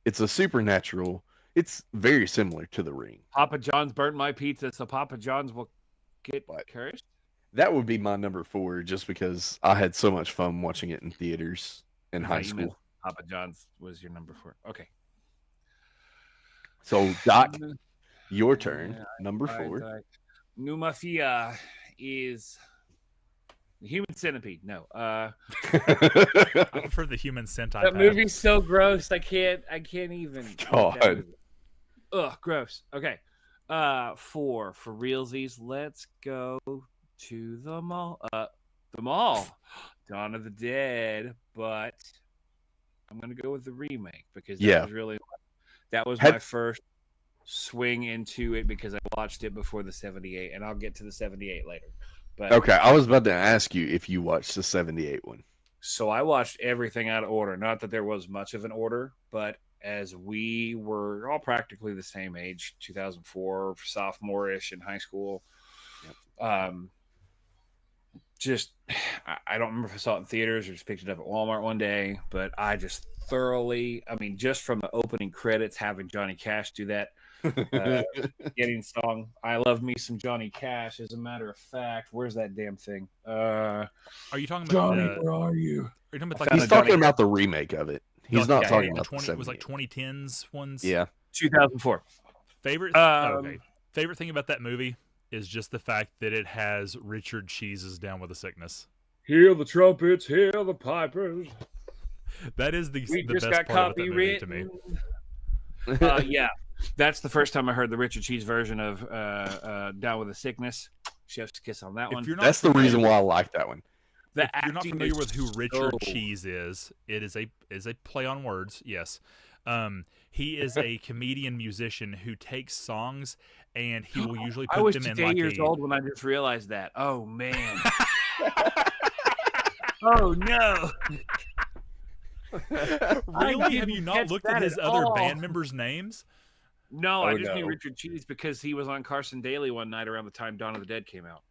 It's a supernatural. It's very similar to The Ring. Papa John's burnt my pizza, so Papa John's will get cursed. That would be my number 4, just because I had so much fun watching it in theaters in high school. Papa John's was your number 4. Okay. So, Doc, your turn. Number 4. Numafia is the Human Centipede. No. I prefer the Human Centipede. That movie's so gross. I can't even. God. Ugh, gross. Okay. 4 for realsies. Let's go to the mall. The mall. Dawn of the Dead, but I'm gonna go with the remake because that was my first swing into it because I watched it before the 78, and I'll get to the 78 later. But okay, I was about to ask you if you watched the 78 one. So I watched everything out of order. Not that there was much of an order, but as we were all practically the same age, 2004, sophomore-ish in high school. Yep. I don't remember if I saw it in theaters or just picked it up at Walmart one day, but I just thoroughly, just from the opening credits, having Johnny Cash do that getting song, I love me some Johnny Cash. As a matter of fact, where's that damn thing? Are you talking about Johnny? Where are you? Are you talking about He's talking about the remake of it. He's not talking about the 20. It was like 2010s ones. Yeah, 2004. Favorite. Okay. Favorite thing about that movie is just the fact that it has Richard Cheese's "Down with the Sickness." Hear the trumpets, hear the pipers. That is the just best got part of that movie to me. Yeah, that's the first time I heard the Richard Cheese version of "Down with the Sickness." Chef's kiss on that one. That's the reason why I like that one. If you're not familiar with who Richard Cheese is, it is a play on words. Yes, he is a comedian musician who takes songs and he will usually put them in like. I was 8 years old when I just realized that. Oh man. Oh no. Really? Have you not looked at his other band members' names? No, Oh, I just knew no. Richard Cheese because he was on Carson Daly one night around the time Dawn of the Dead came out.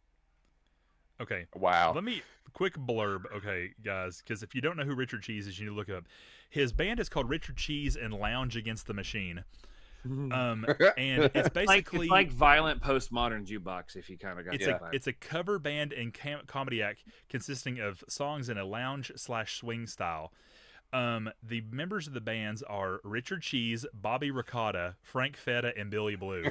Okay. Wow. Let me quick blurb, okay, guys, because if you don't know who Richard Cheese is, you need to look it up. His band is called Richard Cheese and Lounge Against the Machine. And it's basically it's like violent postmodern jukebox. If you kind of got it's a cover band and comedy act consisting of songs in a lounge/swing style. The members of the bands are Richard Cheese, Bobby Ricotta, Frank Fetta, and Billy Blue.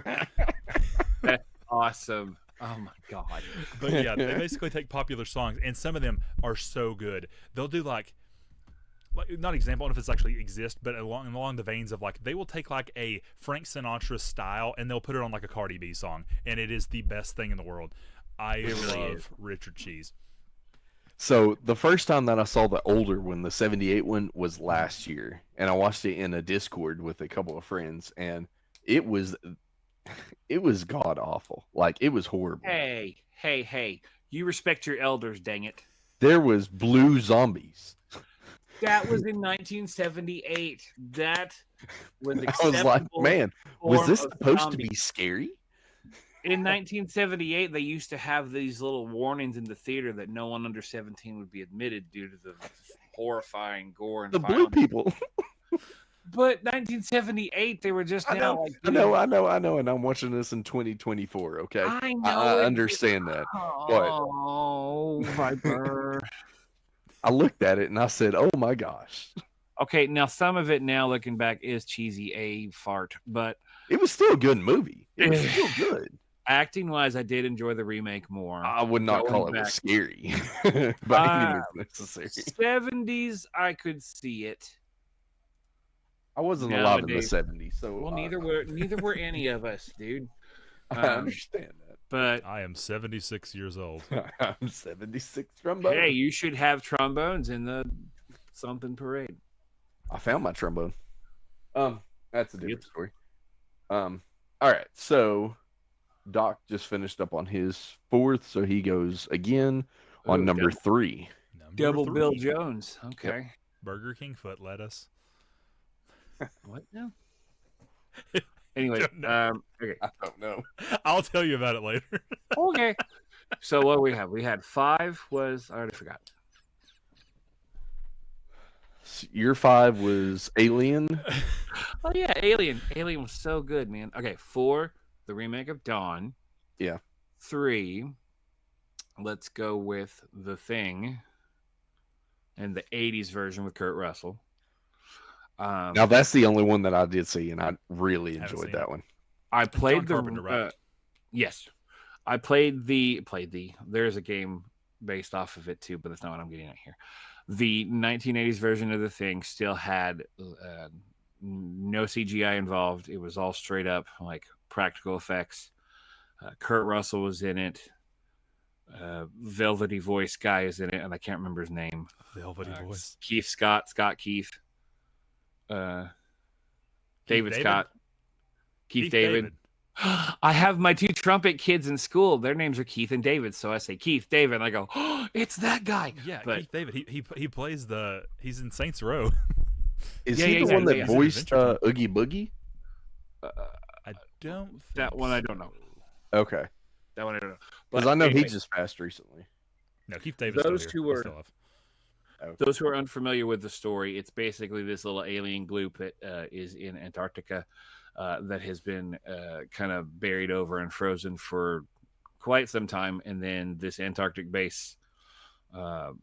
That's awesome. Oh my god! But yeah, they basically take popular songs, and some of them are so good. They'll do like not example, I don't know if it's actually exist, but along the veins of like they will take like a Frank Sinatra style and they'll put it on like a Cardi B song, and it is the best thing in the world. I love Richard Cheese. So the first time that I saw the older one, the 78 one, was last year, and I watched it in a Discord with a couple of friends, and it was god awful. Like, it was horrible. Hey! You respect your elders, dang it. There was blue zombies. That was in 1978. That was acceptable. I was like, man, was this supposed to be scary? In 1978, they used to have these little warnings in the theater that no one under 17 would be admitted due to the horrifying gore and the violence. blue people. But 1978, they were just I know, and I'm watching this in 2024. Okay, I know. I understand that. Oh, Viper. I looked at it and I said, "Oh my gosh." Okay, now some of it, now looking back, is cheesy a fart, but it was still a good movie. It was still good. Acting wise, I did enjoy the remake more. I would not call it scary, but any means necessary. 70s, I could see it. I wasn't alive in the 70s, so well, neither were any of us, dude. I understand that, but I am 76 years old. I'm 76 trombone. Hey, you should have trombones in the something parade. I found my trombone. That's a different story. All right, so Doc just finished up on his fourth, so he goes again on number 3. Double Bill Jones. Okay. Yep. Burger King foot lettuce. What now? Anyway, okay. I don't know. I'll tell you about it later. Okay. So what we have? We had 5 was, I already forgot. Your 5 was Alien. Oh yeah, Alien. Alien was so good, man. Okay, 4, the remake of Dawn. Yeah. 3, let's go with The Thing and the 80s version with Kurt Russell. Now that's the only one that I did see, and I really enjoyed that one. I played the yes, I played the There's a game based off of it too, but that's not what I'm getting at here. The 1980s version of The Thing still had no CGI involved. It was all straight up like practical effects. Kurt Russell was in it. Velvety voice guy is in it, and I can't remember his name. Velvety voice. Scott Keith. David Scott. Keith David. I have my 2 trumpet kids in school. Their names are Keith and David, so I say Keith David, and I go, "Oh, it's that guy." Yeah, but Keith David. He plays he's in Saints Row. Is he the one that voiced Oogie Boogie? I don't think that one. I don't know. Okay, that one I don't know. Because I know he just passed recently. No, Keith David. Those two are. Okay. Those who are unfamiliar with the story, it's basically this little alien gloop that is in Antarctica that has been kind of buried over and frozen for quite some time. And then this Antarctic base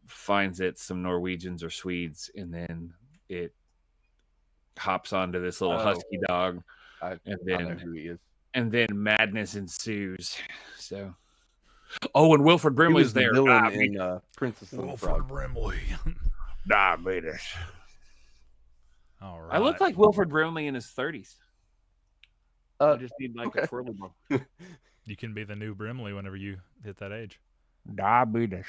finds it, some Norwegians or Swedes, and then it hops onto this little husky dog. I know who he is. And then madness ensues. So... Oh, and Wilford Brimley's there. The villain in Princess and the Frog. Brimley. Diabetes. All right. I look like Wilford Brimley in his 30s. I just need like a twirly ball. You can be the new Brimley whenever you hit that age. Diabetes.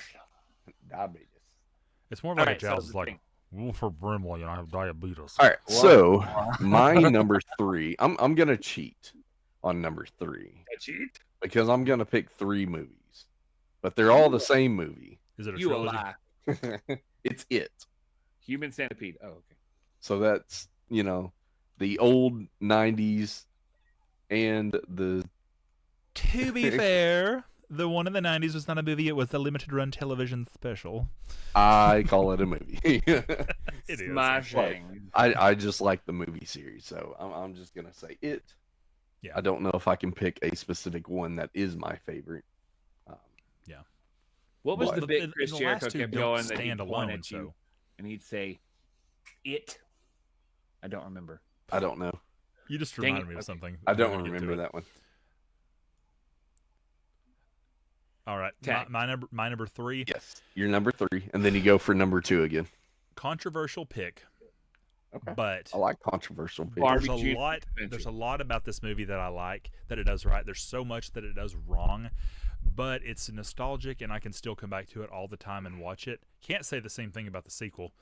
It's more of like a Giles, like Wilford Brimley, and I have diabetes. All right, so my number 3. I'm gonna cheat on number 3. Cheat? Because I'm gonna pick 3 movies. But they're all the same movie. Is it a trilogy? You a lie. It's It. Human Centipede. Oh, okay. So that's, the old 90s and the. To be fair, the one in the 90s was not a movie; it was a limited-run television special. I call it a movie. It is. Smashing. I just like the movie series, so I'm just gonna say it. Yeah. I don't know if I can pick a specific one that is my favorite. Yeah. What was But- the bit Chris the Jericho last two kept don't going that he'd stand point alone, at you so and he'd say, "It." I don't remember. I don't know. you just Dang reminded it. me of something. I I'm don't gonna get to remember it. that one. All right, Tag. my number 3. Yes, you're number 3, and then you go for number 2 again. Controversial pick, Okay. but I like controversial picks. Barbecue there's a lot about this movie that I like that it does right. There's so much that it does wrong, but it's nostalgic and I can still come back to it all the time and watch it. Can't say the same thing about the sequel.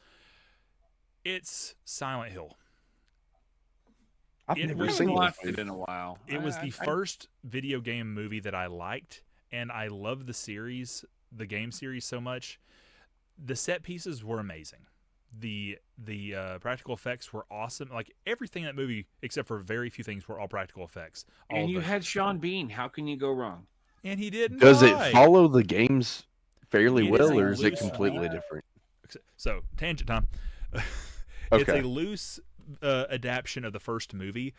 It's Silent Hill. I've It never was seen watched it. it in a while. It was the first video game movie that I liked, and I love the series, the game series, so much. The set pieces were amazing. The practical effects were awesome. Like everything in that movie, except for very few things, were all practical effects. All And of you them. had Sean Bean. How can you go wrong? And he didn't. Does it die. follow the games fairly It is well, a or is it loose completely lead. different? So tangent time. It's Okay. a loose adaptation of the first movie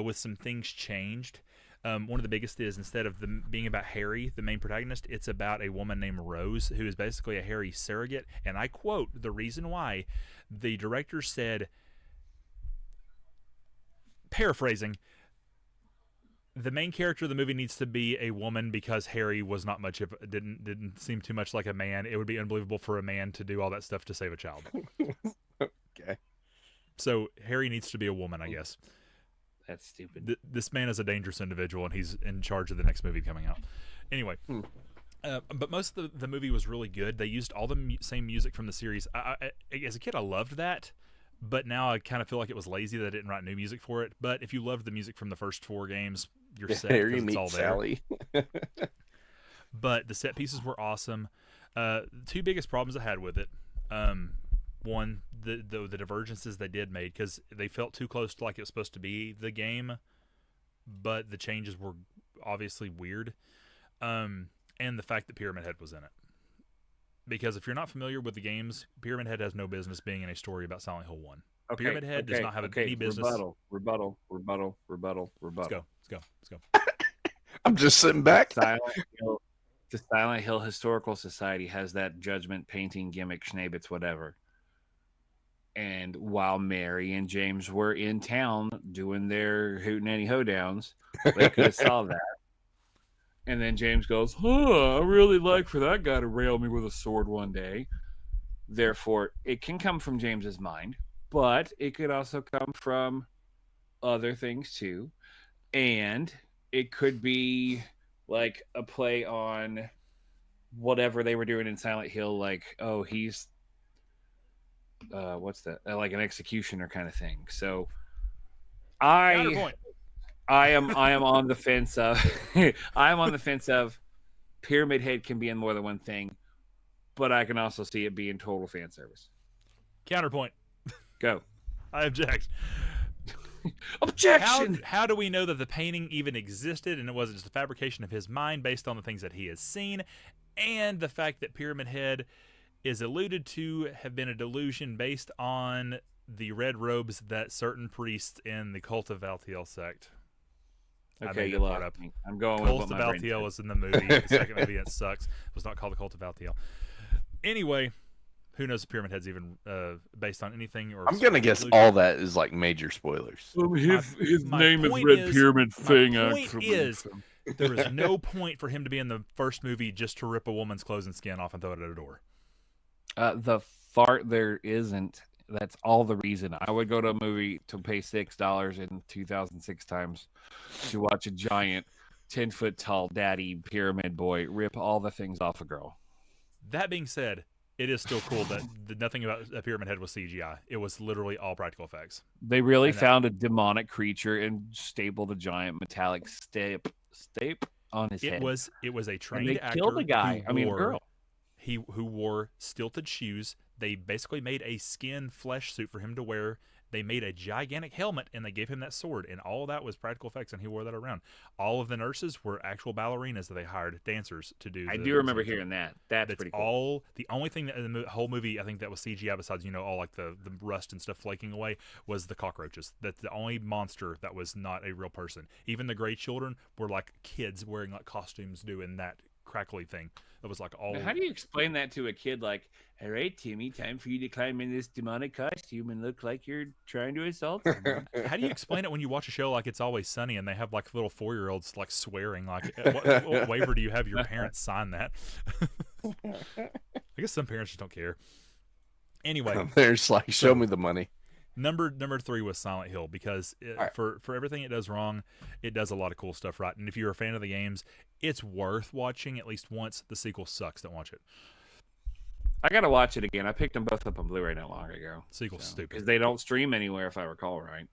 with some things changed. One of the biggest is instead of them being about Harry, the main protagonist, it's about a woman named Rose who is basically a Harry surrogate. And I quote, the reason why the director said, paraphrasing, the main character of the movie needs to be a woman because Harry was not much of didn't seem too much like a man. It would be unbelievable for a man to do all that stuff to save a child. Okay. So Harry needs to be a woman, I guess. That's stupid. This man is a dangerous individual, and he's in charge of the next movie coming out. Anyway, but most of the movie was really good. They used all the same music from the series. As a kid, I loved that, but now I kind of feel like it was lazy that I didn't write new music for it. But if you loved the music from the first 4 games, you're set Harry because it's all meets there. Sally. But the set pieces were awesome. The 2 biggest problems I had with it, one, the divergences they did made, because they felt too close to like it was supposed to be the game, but the changes were obviously weird. And the fact that Pyramid Head was in it. Because if you're not familiar with the games, Pyramid Head has no business being in a story about Silent Hill 1. Pyramid Head does not have any business. Rebuttal. Let's go. I'm just sitting back. The Silent Hill Historical Society has that judgment painting gimmick, Schnabitz, whatever. And while Mary and James were in town doing their hootenanny hoedowns, they could have saw that. And then James goes, I really like for that guy to rail me with a sword one day. Therefore, it can come from James's mind, but it could also come from other things too. And it could be like a play on whatever they were doing in Silent Hill, like, oh, he's what's that? Like an executioner kind of thing. So I am on the fence of Pyramid Head can be in more than one thing, but I can also see it being total fan service. Counterpoint. Go. I object. Objection. How do we know that the painting even existed and it wasn't just a fabrication of his mind based on the things that he has seen, and the fact that Pyramid Head is alluded to have been a delusion based on the red robes that certain priests in the Cult of Valtiel sect. Okay, you lost me. I'm going Cult with of what my Valtiel was in the movie. The second movie, it sucks. It was not called the Cult of Valtiel. Anyway, who knows if Pyramid Head's even based on anything? Or I'm gonna guess all that is like major spoilers. His my name is point Red is- Pyramid Thing. My point actually. is, there is no point for him to be in the first movie just to rip a woman's clothes and skin off and throw it at a door. The fart there isn't. That's all the reason. I would go to a movie to pay $6 in 2006 times to watch a giant 10-foot tall daddy pyramid boy rip all the things off a girl. That being said, it is still cool that nothing about a Pyramid Head was CGI. It was literally all practical effects. They really And that- found a demonic creature and stapled a giant metallic stape on his head. It was a and trained they actor. killed the guy. Who wore, girl. who wore stilted shoes. They basically made a skin flesh suit for him to wear. They made a gigantic helmet and they gave him that sword, and all of that was practical effects, and he wore that around. All of the nurses were actual ballerinas that they hired dancers to do. I do remember hearing that. That's pretty cool. All the only thing that in the whole movie I think that was CGI, besides all like the rust and stuff flaking away, was the cockroaches. That's the only monster that was not a real person. Even the gray children were like kids wearing like costumes doing that crackly thing. That was like all. Now, how do you explain that to a kid? Like, all right, Timmy, time for you to climb in this demonic costume and look like you're trying to assault someone. How do you explain it when you watch a show like It's Always Sunny and they have like little 4-year-olds like swearing? Like, what waiver do you have your parents sign that? I guess some parents just don't care. Anyway, they're just like, show me the money. Number 3 was Silent Hill, because for everything it does wrong, it does a lot of cool stuff right. And if you're a fan of the games, it's worth watching at least once. The sequel sucks. Don't watch it. I gotta watch it again. I picked them both up on Blu-ray not long ago. Sequel's stupid because they don't stream anywhere, if I recall right.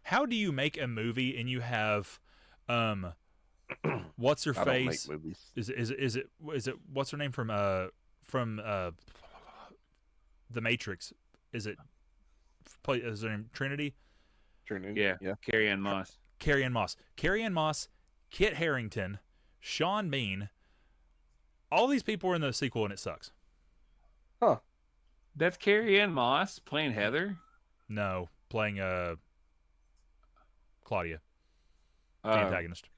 How do you make a movie and you have, what's her face? Don't make movies. Is it what's her name from The Matrix? Is her name Trinity? Trinity. Yeah. Carrie-Anne Moss. Carrie-Anne Moss, Kit Harington, Sean Bean. All these people are in the sequel and it sucks. Huh. That's Carrie-Anne Moss playing Heather? No, playing Claudia, the antagonist.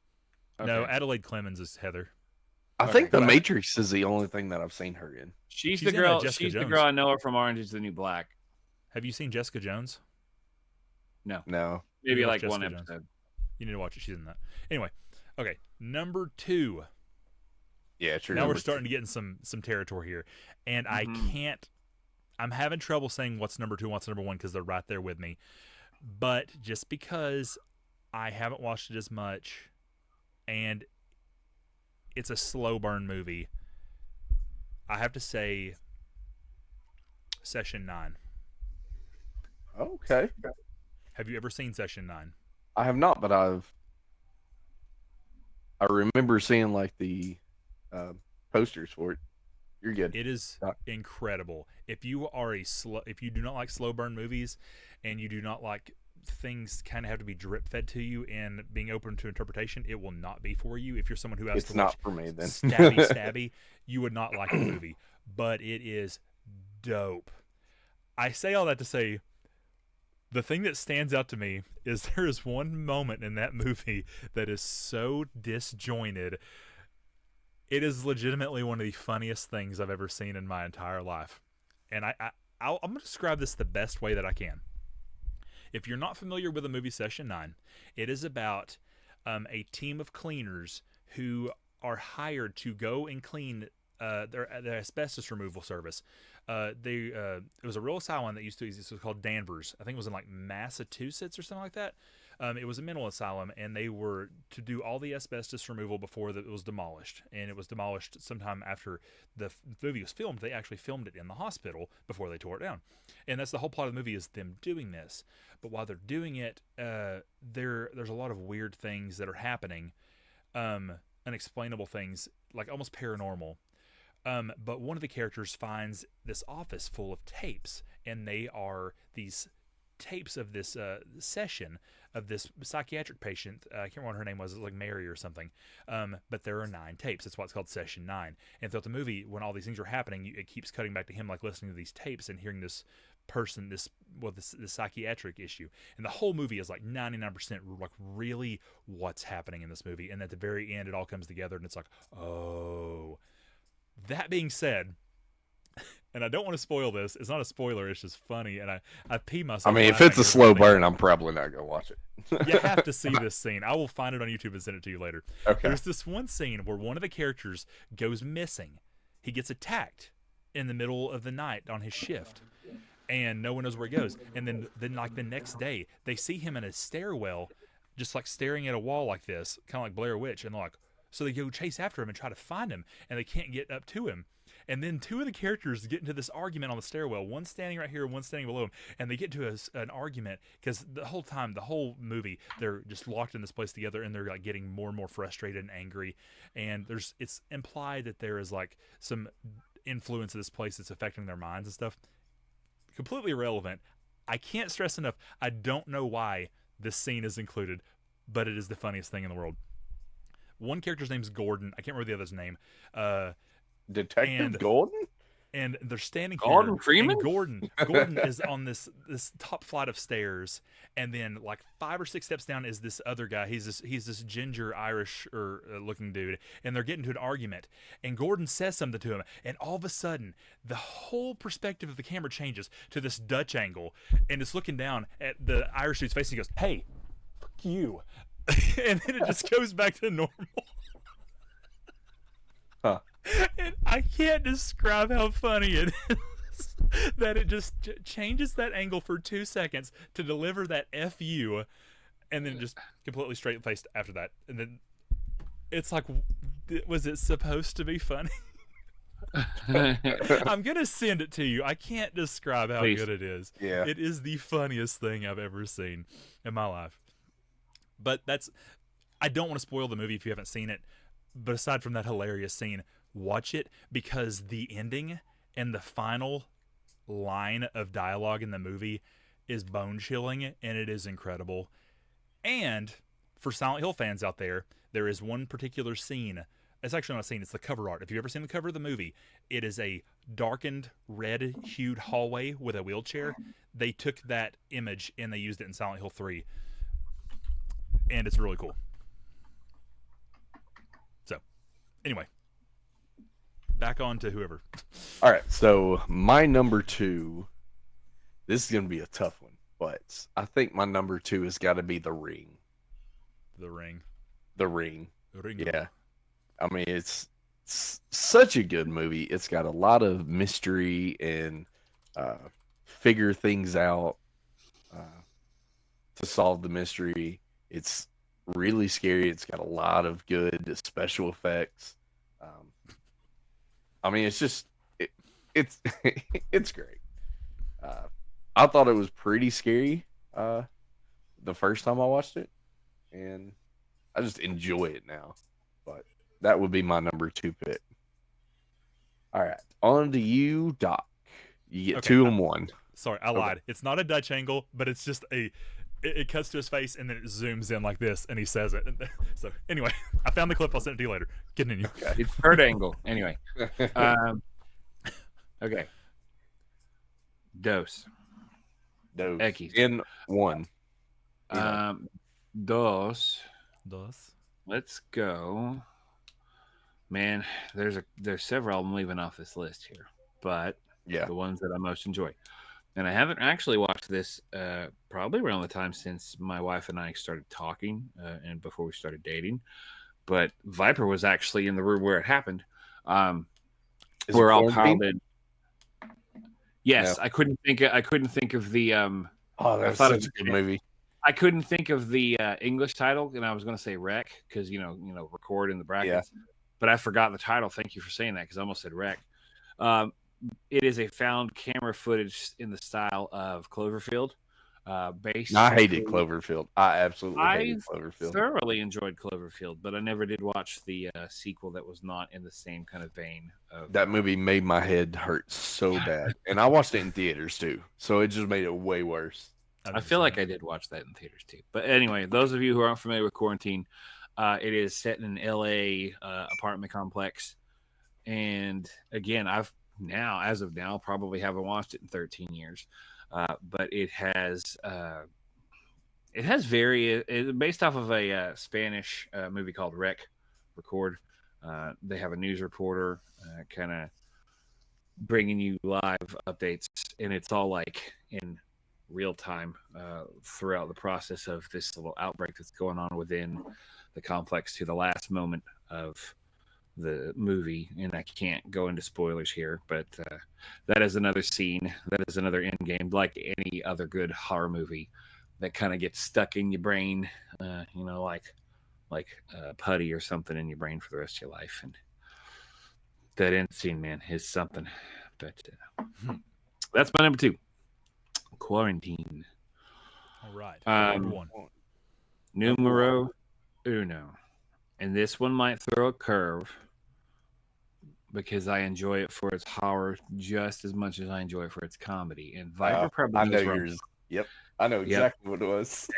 Okay. No, Adelaide Clemens is Heather. I think The Matrix is the only thing that I've seen her in. She's She's the girl. in Jessica She's the Jones. girl I know her from Orange Is the New Black. Have you seen Jessica Jones? No. Maybe watch like one Jessica episode. You need to watch it. She's in that. Anyway, okay. Number 2. Yeah, true. Now we're starting to get in some territory here, and I can't. I'm having trouble saying what's number 2 and what's number 1 because they're right there with me. But just because I haven't watched it as much, and it's a slow burn movie, I have to say Session 9. Okay. Have you ever seen Session 9? I have not, but I remember seeing like the posters for it. You're good. It is incredible. If you are if you do not like slow burn movies, and you do not like things kind of have to be drip fed to you and being open to interpretation, it will not be for you. If you're someone who has it's to not watch for me then. stabby, you would not like the movie. But it is dope. I say all that to say, the thing that stands out to me is there is one moment in that movie that is so disjointed. It is legitimately one of the funniest things I've ever seen in my entire life. And I'm going to describe this the best way that I can. If you're not familiar with the movie Session 9, it is about a team of cleaners who are hired to go and clean their asbestos removal service. It was a real asylum that used to exist. It was called Danvers. I think it was in like Massachusetts or something like that. It was a mental asylum, and they were to do all the asbestos removal before it was demolished. And it was demolished sometime after the movie was filmed. They actually filmed it in the hospital before they tore it down. And that's the whole plot of the movie, is them doing this. But while they're doing it, there's a lot of weird things that are happening, unexplainable things, like almost paranormal. But one of the characters finds this office full of tapes, and they are these tapes of this session of this psychiatric patient. I can't remember what her name was. It was like Mary or something. But there are 9 tapes. That's why it's called Session 9. And throughout the movie, when all these things are happening, it keeps cutting back to him, like listening to these tapes and hearing this person, this psychiatric issue. And the whole movie is like 99% like really what's happening in this movie. And at the very end, it all comes together, and it's like, oh. That being said, and I don't want to spoil this. It's not a spoiler. It's just funny, and I pee myself. I mean, if it's a slow burn, I'm probably not gonna watch it. You have to see this scene. I will find it on YouTube and send it to you later. Okay. There's this one scene where one of the characters goes missing. He gets attacked in the middle of the night on his shift, and no one knows where he goes. And then like the next day, they see him in a stairwell, just like staring at a wall like this, kind of like Blair Witch, and they're like, so they go chase after him and try to find him, and they can't get up to him. And then 2 of the characters get into this argument on the stairwell, one standing right here, one standing below him, and they get into an argument because the whole movie, they're just locked in this place together, and they're like getting more and more frustrated and angry. And it's implied that there is like some influence of this place that's affecting their minds and stuff. Completely irrelevant. I can't stress enough. I don't know why this scene is included, but it is the funniest thing in the world. One character's name's Gordon. I can't remember the other's name. Detective Gordon? And they're standing here. Gordon Freeman? And Gordon is on this top flight of stairs, and then like 5 or 6 steps down is this other guy. He's this ginger Irish or looking dude, and they're getting to an argument. And Gordon says something to him, and all of a sudden, the whole perspective of the camera changes to this Dutch angle, and it's looking down at the Irish dude's face, and he goes, "Hey, fuck you," and then it just goes back to normal. Huh. And I can't describe how funny it is that it just changes that angle for 2 seconds to deliver that "fu," and then just completely straight faced after that. And then it's like, was it supposed to be funny? I'm gonna send it to you. I can't describe how good it is. Yeah, it is the funniest thing I've ever seen in my life. But I don't want to spoil the movie if you haven't seen it. But aside from that hilarious scene, watch it, because the ending and the final line of dialogue in the movie is bone-chilling, and it is incredible. And for Silent Hill fans out there, there is one particular scene. It's actually not a scene, it's the cover art. If you've ever seen the cover of the movie, it is a darkened, red-hued hallway with a wheelchair. They took that image and they used it in Silent Hill 3. And it's really cool. So, anyway. Back on to whoever. All right, so my number 2, this is going to be a tough one, but I think my number 2 has got to be The Ring. The Ring. The Ring. Ring. Yeah. I mean, it's such a good movie. It's got a lot of mystery and figure things out to solve the mystery. It's really scary. It's got a lot of good special effects. I mean, it's just it's it's great. I thought it was pretty scary the first time I watched it, and I just enjoy it now. But that would be my number 2 pick. All right, on to you, Doc. You get 2 and 1. Sorry, I lied. It's not a Dutch angle, but it's just it cuts to his face and then it zooms in like this, and he says it. So anyway, I found the clip. I'll send it to you later. Continue. Okay. It's third angle. Anyway. Okay. Dos. X. In 1. Dos. Dos. Let's go. Man, there's several I'm leaving off this list here, but yeah, the ones that I most enjoy. And I haven't actually watched this probably around the time since my wife and I started talking and before we started dating. But Viper was actually in the room where it happened. We're all piled in. Yes, yeah. I couldn't think of the. That's such a good movie. I couldn't think of the English title, and I was going to say Wreck because you know record in the brackets. Yeah. But I forgot the title. Thank you for saying that because I almost said Wreck. It is a found camera footage in the style of Cloverfield. I hated Cloverfield. I absolutely hated Cloverfield. I thoroughly enjoyed Cloverfield, but I never did watch the sequel that was not in the same kind of vein. That movie made my head hurt so bad. And I watched it in theaters too, so it just made it way worse. I feel like I did watch that in theaters too. But anyway, those of you who aren't familiar with Quarantine, it is set in an LA apartment complex. And again, as of now, probably haven't watched it in 13 years. But it has based off of a Spanish movie called Record. They have a news reporter kind of bringing you live updates, and it's all like in real time throughout the process of this little outbreak that's going on within the complex to the last moment of the movie. And I can't go into spoilers here, but that is another scene. That is another end game, like any other good horror movie that kind of gets stuck in your brain, like putty or something in your brain for the rest of your life. And that end scene, man, is something. But that's my number 2. Quarantine. All right. Numero uno. And this one might throw a curve because I enjoy it for its horror just as much as I enjoy it for its comedy. And Viper probably Yep, I know exactly what it was.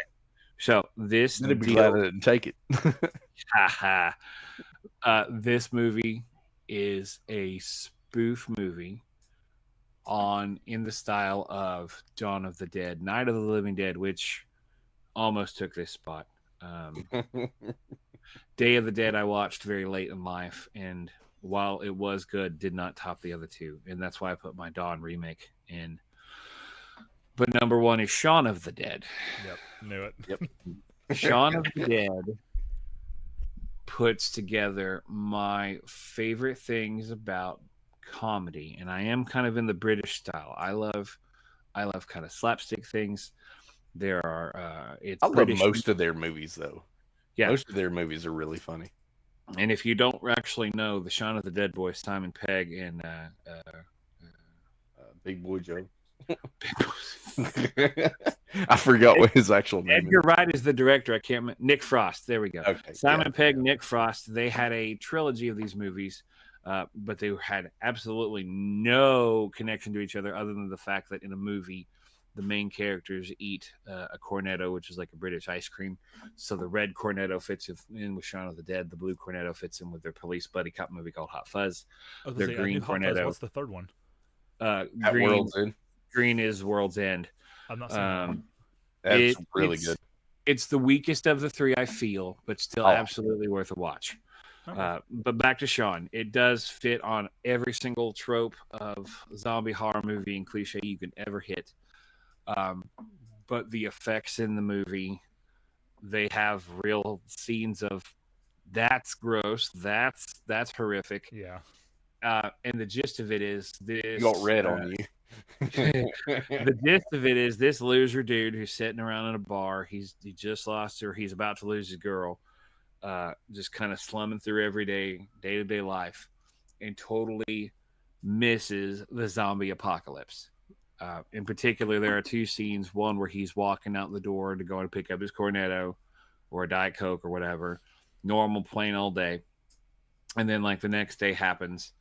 So this I'd be glad I didn't take it. This movie is a spoof movie in the style of Dawn of the Dead, Night of the Living Dead, which almost took this spot. Day of the Dead I watched very late in life, and while it was good, did not top the other two, and that's why I put my Dawn remake in. But number one is Shaun of the Dead. Yep, knew it. Yep. Shaun of the Dead puts together my favorite things about comedy, and I am kind of in the British style. I love kind of slapstick things. There are it's I British. love most of their movies though. Yeah, most of their movies are really funny. And if you don't actually know, the Shaun of the Dead boys, Simon Pegg and Big Boy Joe. I forgot what his actual name Edgar Wright is the director. I can't remember. Nick Frost. There we go. Okay, Simon Pegg, Nick Frost. They had a trilogy of these movies, but they had absolutely no connection to each other other than the fact that in a movie, the main characters eat a cornetto, which is like a British ice cream. So the red cornetto fits in with Shaun of the Dead. The blue cornetto fits in with their police buddy cop movie called Hot Fuzz. Their green cornetto. What's the third one? Green is World's End. I'm not saying that's really good. It's the weakest of the three, I feel, but still absolutely worth a watch. Okay. But back to Shaun. It does fit on every single trope of zombie horror movie and cliche you can ever hit. But the effects in the movie, they have real scenes of that's gross, that's horrific. Yeah. And the gist of it is this. You got red on you. The gist of it is this loser dude who's sitting around in a bar. He just lost her. He's about to lose his girl. Just kind of slumming through every day-to-day life, and totally misses the zombie apocalypse. In particular, there are two scenes. One where he's walking out the door to go and pick up his cornetto or a Diet Coke or whatever. Normal, plain old day. And then like the next day happens,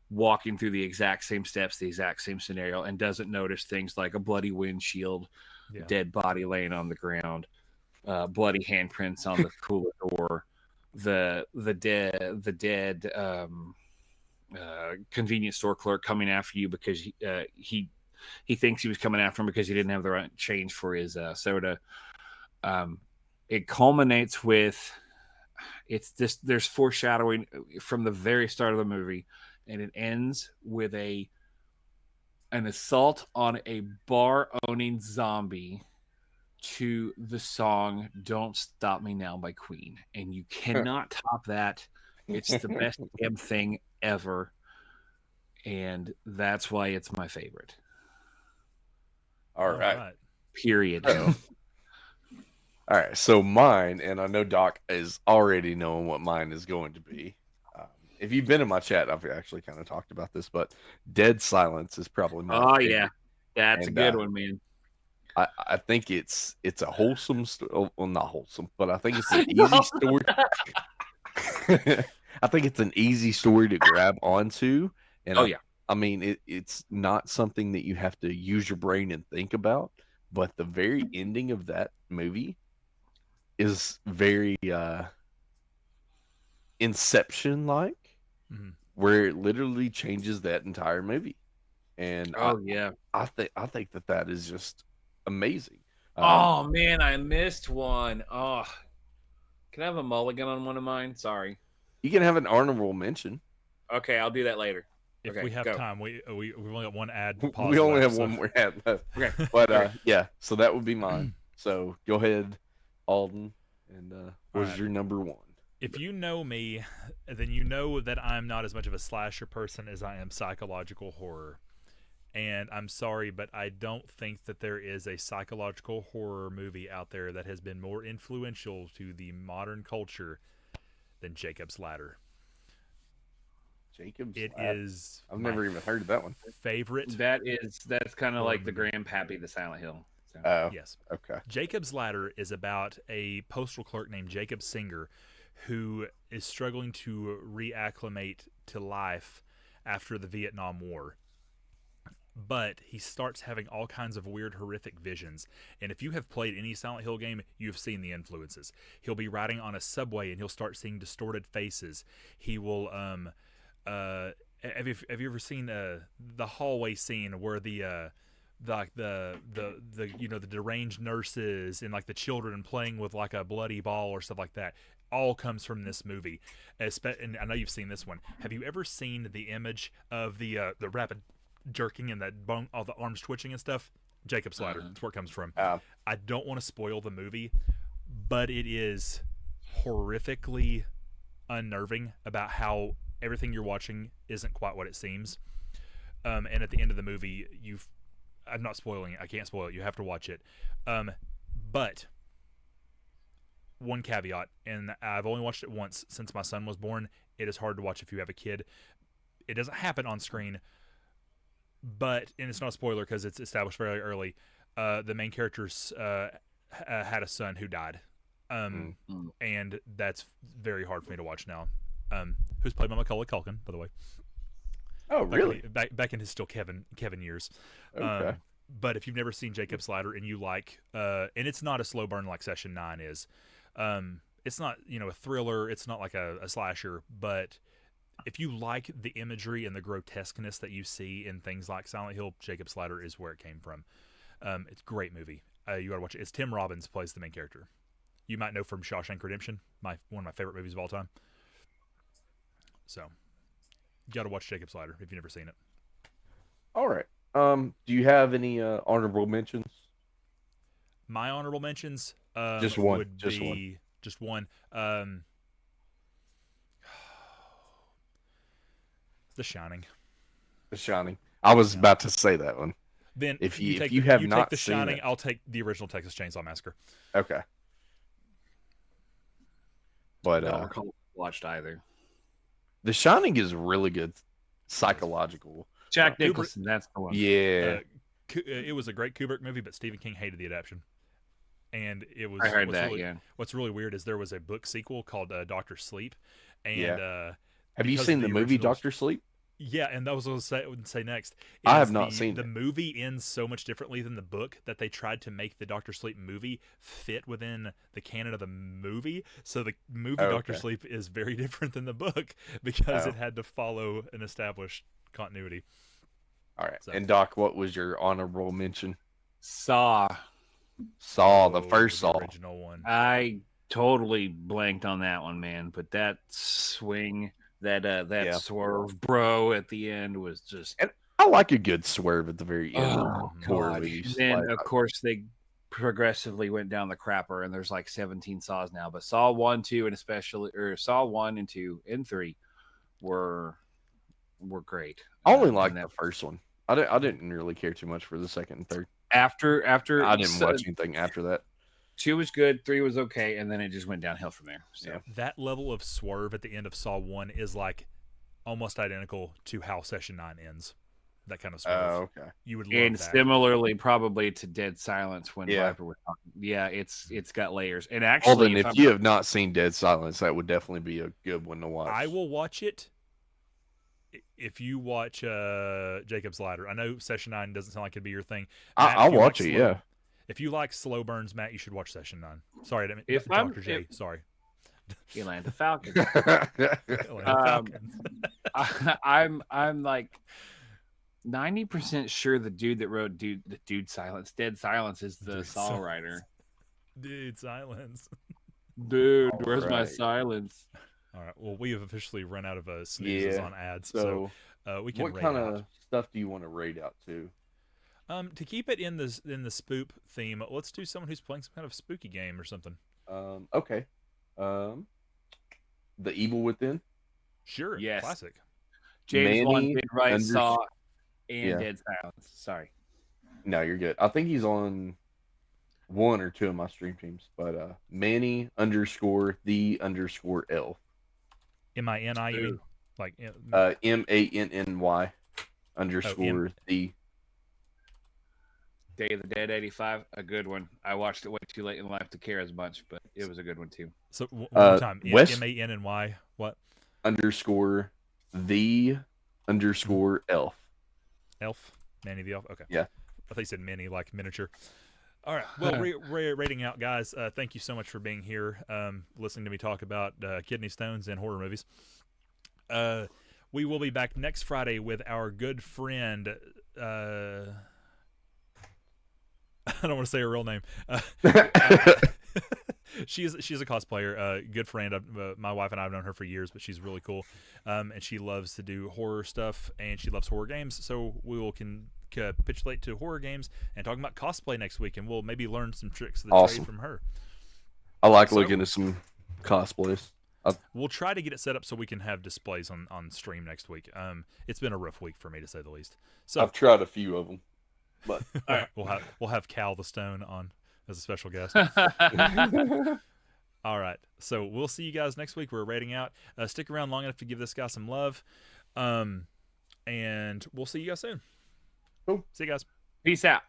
walking through the exact same steps, the exact same scenario, and doesn't notice things like a bloody windshield, dead body laying on the ground, bloody handprints on the cooler door, the dead convenience store clerk coming after you because he thinks he was coming after him because he didn't have the right change for his soda. It culminates with there's foreshadowing from the very start of the movie, and it ends with an assault on a bar owning zombie to the song "Don't Stop Me Now" by Queen, and you cannot top that. It's the best damn thing ever, and that's why it's my favorite. All right. Period. All right, so mine, and I know Doc is already knowing what mine is going to be. If you've been in my chat, I've actually kind of talked about this, but Dead Silence is probably my favorite. Yeah, that's a good one, man. I think it's a wholesome story. Well, not wholesome, but I think it's an easy story. I think it's an easy story to grab onto, and I mean it's not something that you have to use your brain and think about. But the very ending of that movie is very Inception-like, where it literally changes that entire movie. And I think that is just amazing. Oh man, I missed one. Oh, can I have a mulligan on one of mine? Sorry. You can have an honorable mention. Okay, I'll do that later. If we have time, we've only got one ad. We only have one more ad left. Okay, but yeah, so that would be mine. So go ahead, Alden, and what's your number one? If you know me, then you know that I'm not as much of a slasher person as I am psychological horror. And I'm sorry, but I don't think that there is a psychological horror movie out there that has been more influential to the modern culture than Jacob's Ladder. Jacob's Ladder. Is I've never even heard of that one. Favorite. That's kind of like the Grandpappy to Silent Hill. So. Oh, yes. Okay. Jacob's Ladder is about a postal clerk named Jacob Singer who is struggling to reacclimate to life after the Vietnam War. but he starts having all kinds of weird, horrific visions. And if you have played any Silent Hill game, you've seen the influences. He'll be riding on a subway and he'll start seeing distorted faces. He will have you ever seen the hallway scene where the deranged nurses and like the children playing with like a bloody ball or stuff like that? All comes from this movie. And I know you've seen this one. Have you ever seen the image of the rapid jerking and that bone, all the arms twitching and stuff? Jacob's Ladder. That's where it comes from. I don't want to spoil the movie, but it is horrifically unnerving about how everything you're watching isn't quite what it seems. And at the end of the movie, I'm not spoiling it. I can't spoil it. You have to watch it. But one caveat, and I've only watched it once since my son was born. It is hard to watch if you have a kid. It doesn't happen on screen, and it's not a spoiler because it's established very early. The main characters had a son who died, and that's very hard for me to watch now. Who's played by Macaulay Culkin, by the way. Oh, really? Back in his still Kevin years. Okay. But if you've never seen Jacob's Ladder and you like, and it's not a slow burn like Session 9 is. It's not, a thriller. It's not like a slasher. But if you like the imagery and the grotesqueness that you see in things like Silent Hill, Jacob's Ladder is where it came from. It's a great movie. You got to watch it. It's Tim Robbins plays the main character. You might know from Shawshank Redemption, one of my favorite movies of all time. So, you got to watch Jacob's Ladder if you've never seen it. All right. Do you have any honorable mentions? My honorable mentions just one. Would just be one. Just one. The Shining. The Shining. I was about to say that one. Then if you take The Shining, I'll take the original Texas Chainsaw Massacre. Okay. But I don't recall watched either. The Shining is really good, psychological. Jack Nicholson, that's the one. Yeah. It was a great Kubrick movie, but Stephen King hated the adaptation. And it was. I heard that. Yeah. What's really weird is there was a book sequel called Doctor Sleep, and have you seen the movie Doctor Sleep? Yeah, and that was what I would say next. I have not seen the movie ends so much differently than the book that they tried to make the Doctor Sleep movie fit within the canon of the movie. So the movie Doctor Sleep is very different than the book because it had to follow an established continuity. All right. So. And Doc, what was your honorable mention? Saw, the first Saw. Original one. I totally blanked on that one, man. But that swing... That swerve, bro, at the end was just... And I like a good swerve at the very end. Oh, God. And then, of course, they progressively went down the crapper, and there's like 17 Saws now. But Saw 1, 2, and especially... Or Saw 1 and 2 and 3 were great. I only liked the first one. I didn't really care too much for the second and third. After I didn't watch anything after that. 2 was good, 3 was okay, and then it just went downhill from there. So that level of swerve at the end of Saw 1 is like almost identical to how Session 9 ends. That kind of swerve. Oh, okay. You would love and that. Similarly, probably to Dead Silence when Viper was talking. Yeah, it's got layers. And actually, if you have not seen Dead Silence, that would definitely be a good one to watch. I will watch it if you watch Jacob's Ladder. I know Session 9 doesn't sound like it'd be your thing. Matt, I'll watch it, yeah. If you like slow burns, Matt, you should watch Session 9. Sorry, Dr. J. Sorry. Yolanda Falcons. Falcons. I'm like 90% sure the dude that wrote Dead Silence is the Saw writer. Dude Silence. Dude, where's my silence? All right. Well, we have officially run out of sneezes on ads, so we can. What kind of stuff do you want to rate out to? To keep it in the spoop theme, let's do someone who's playing some kind of spooky game or something. Okay. The Evil Within. Sure. Yes. Classic. James Wan did write Saw and Dead Silence. Sorry. No, you're good. I think he's on one or two of my stream teams, but Manny _the_elf. MINI, you mean? Like MANNY _the. Day of the Dead 85, a good one. I watched it way too late in life to care as much, but it was a good one too. So one more time, MANNY what? _the_elf. Elf. Manny the Elf. Okay. Yeah. I think you said mini, like miniature. All right. Well, rating out, guys. Thank you so much for being here, listening to me talk about kidney stones and horror movies. We will be back next Friday with our good friend. I don't want to say her real name. She's a cosplayer, good friend. My wife and I have known her for years, but she's really cool, and she loves to do horror stuff, and she loves horror games. So we will capitulate to horror games and talking about cosplay next week, and we'll maybe learn some tricks of the trade from her. I like looking at some cosplays. We'll try to get it set up so we can have displays on stream next week. It's been a rough week for me, to say the least. So I've tried a few of them, but all right, we'll have Cal the Stone on as a special guest. All right, so we'll see you guys next week. We're rating out. Stick around long enough to give this guy some love, and we'll see you guys soon. Cool. See you guys. Peace out.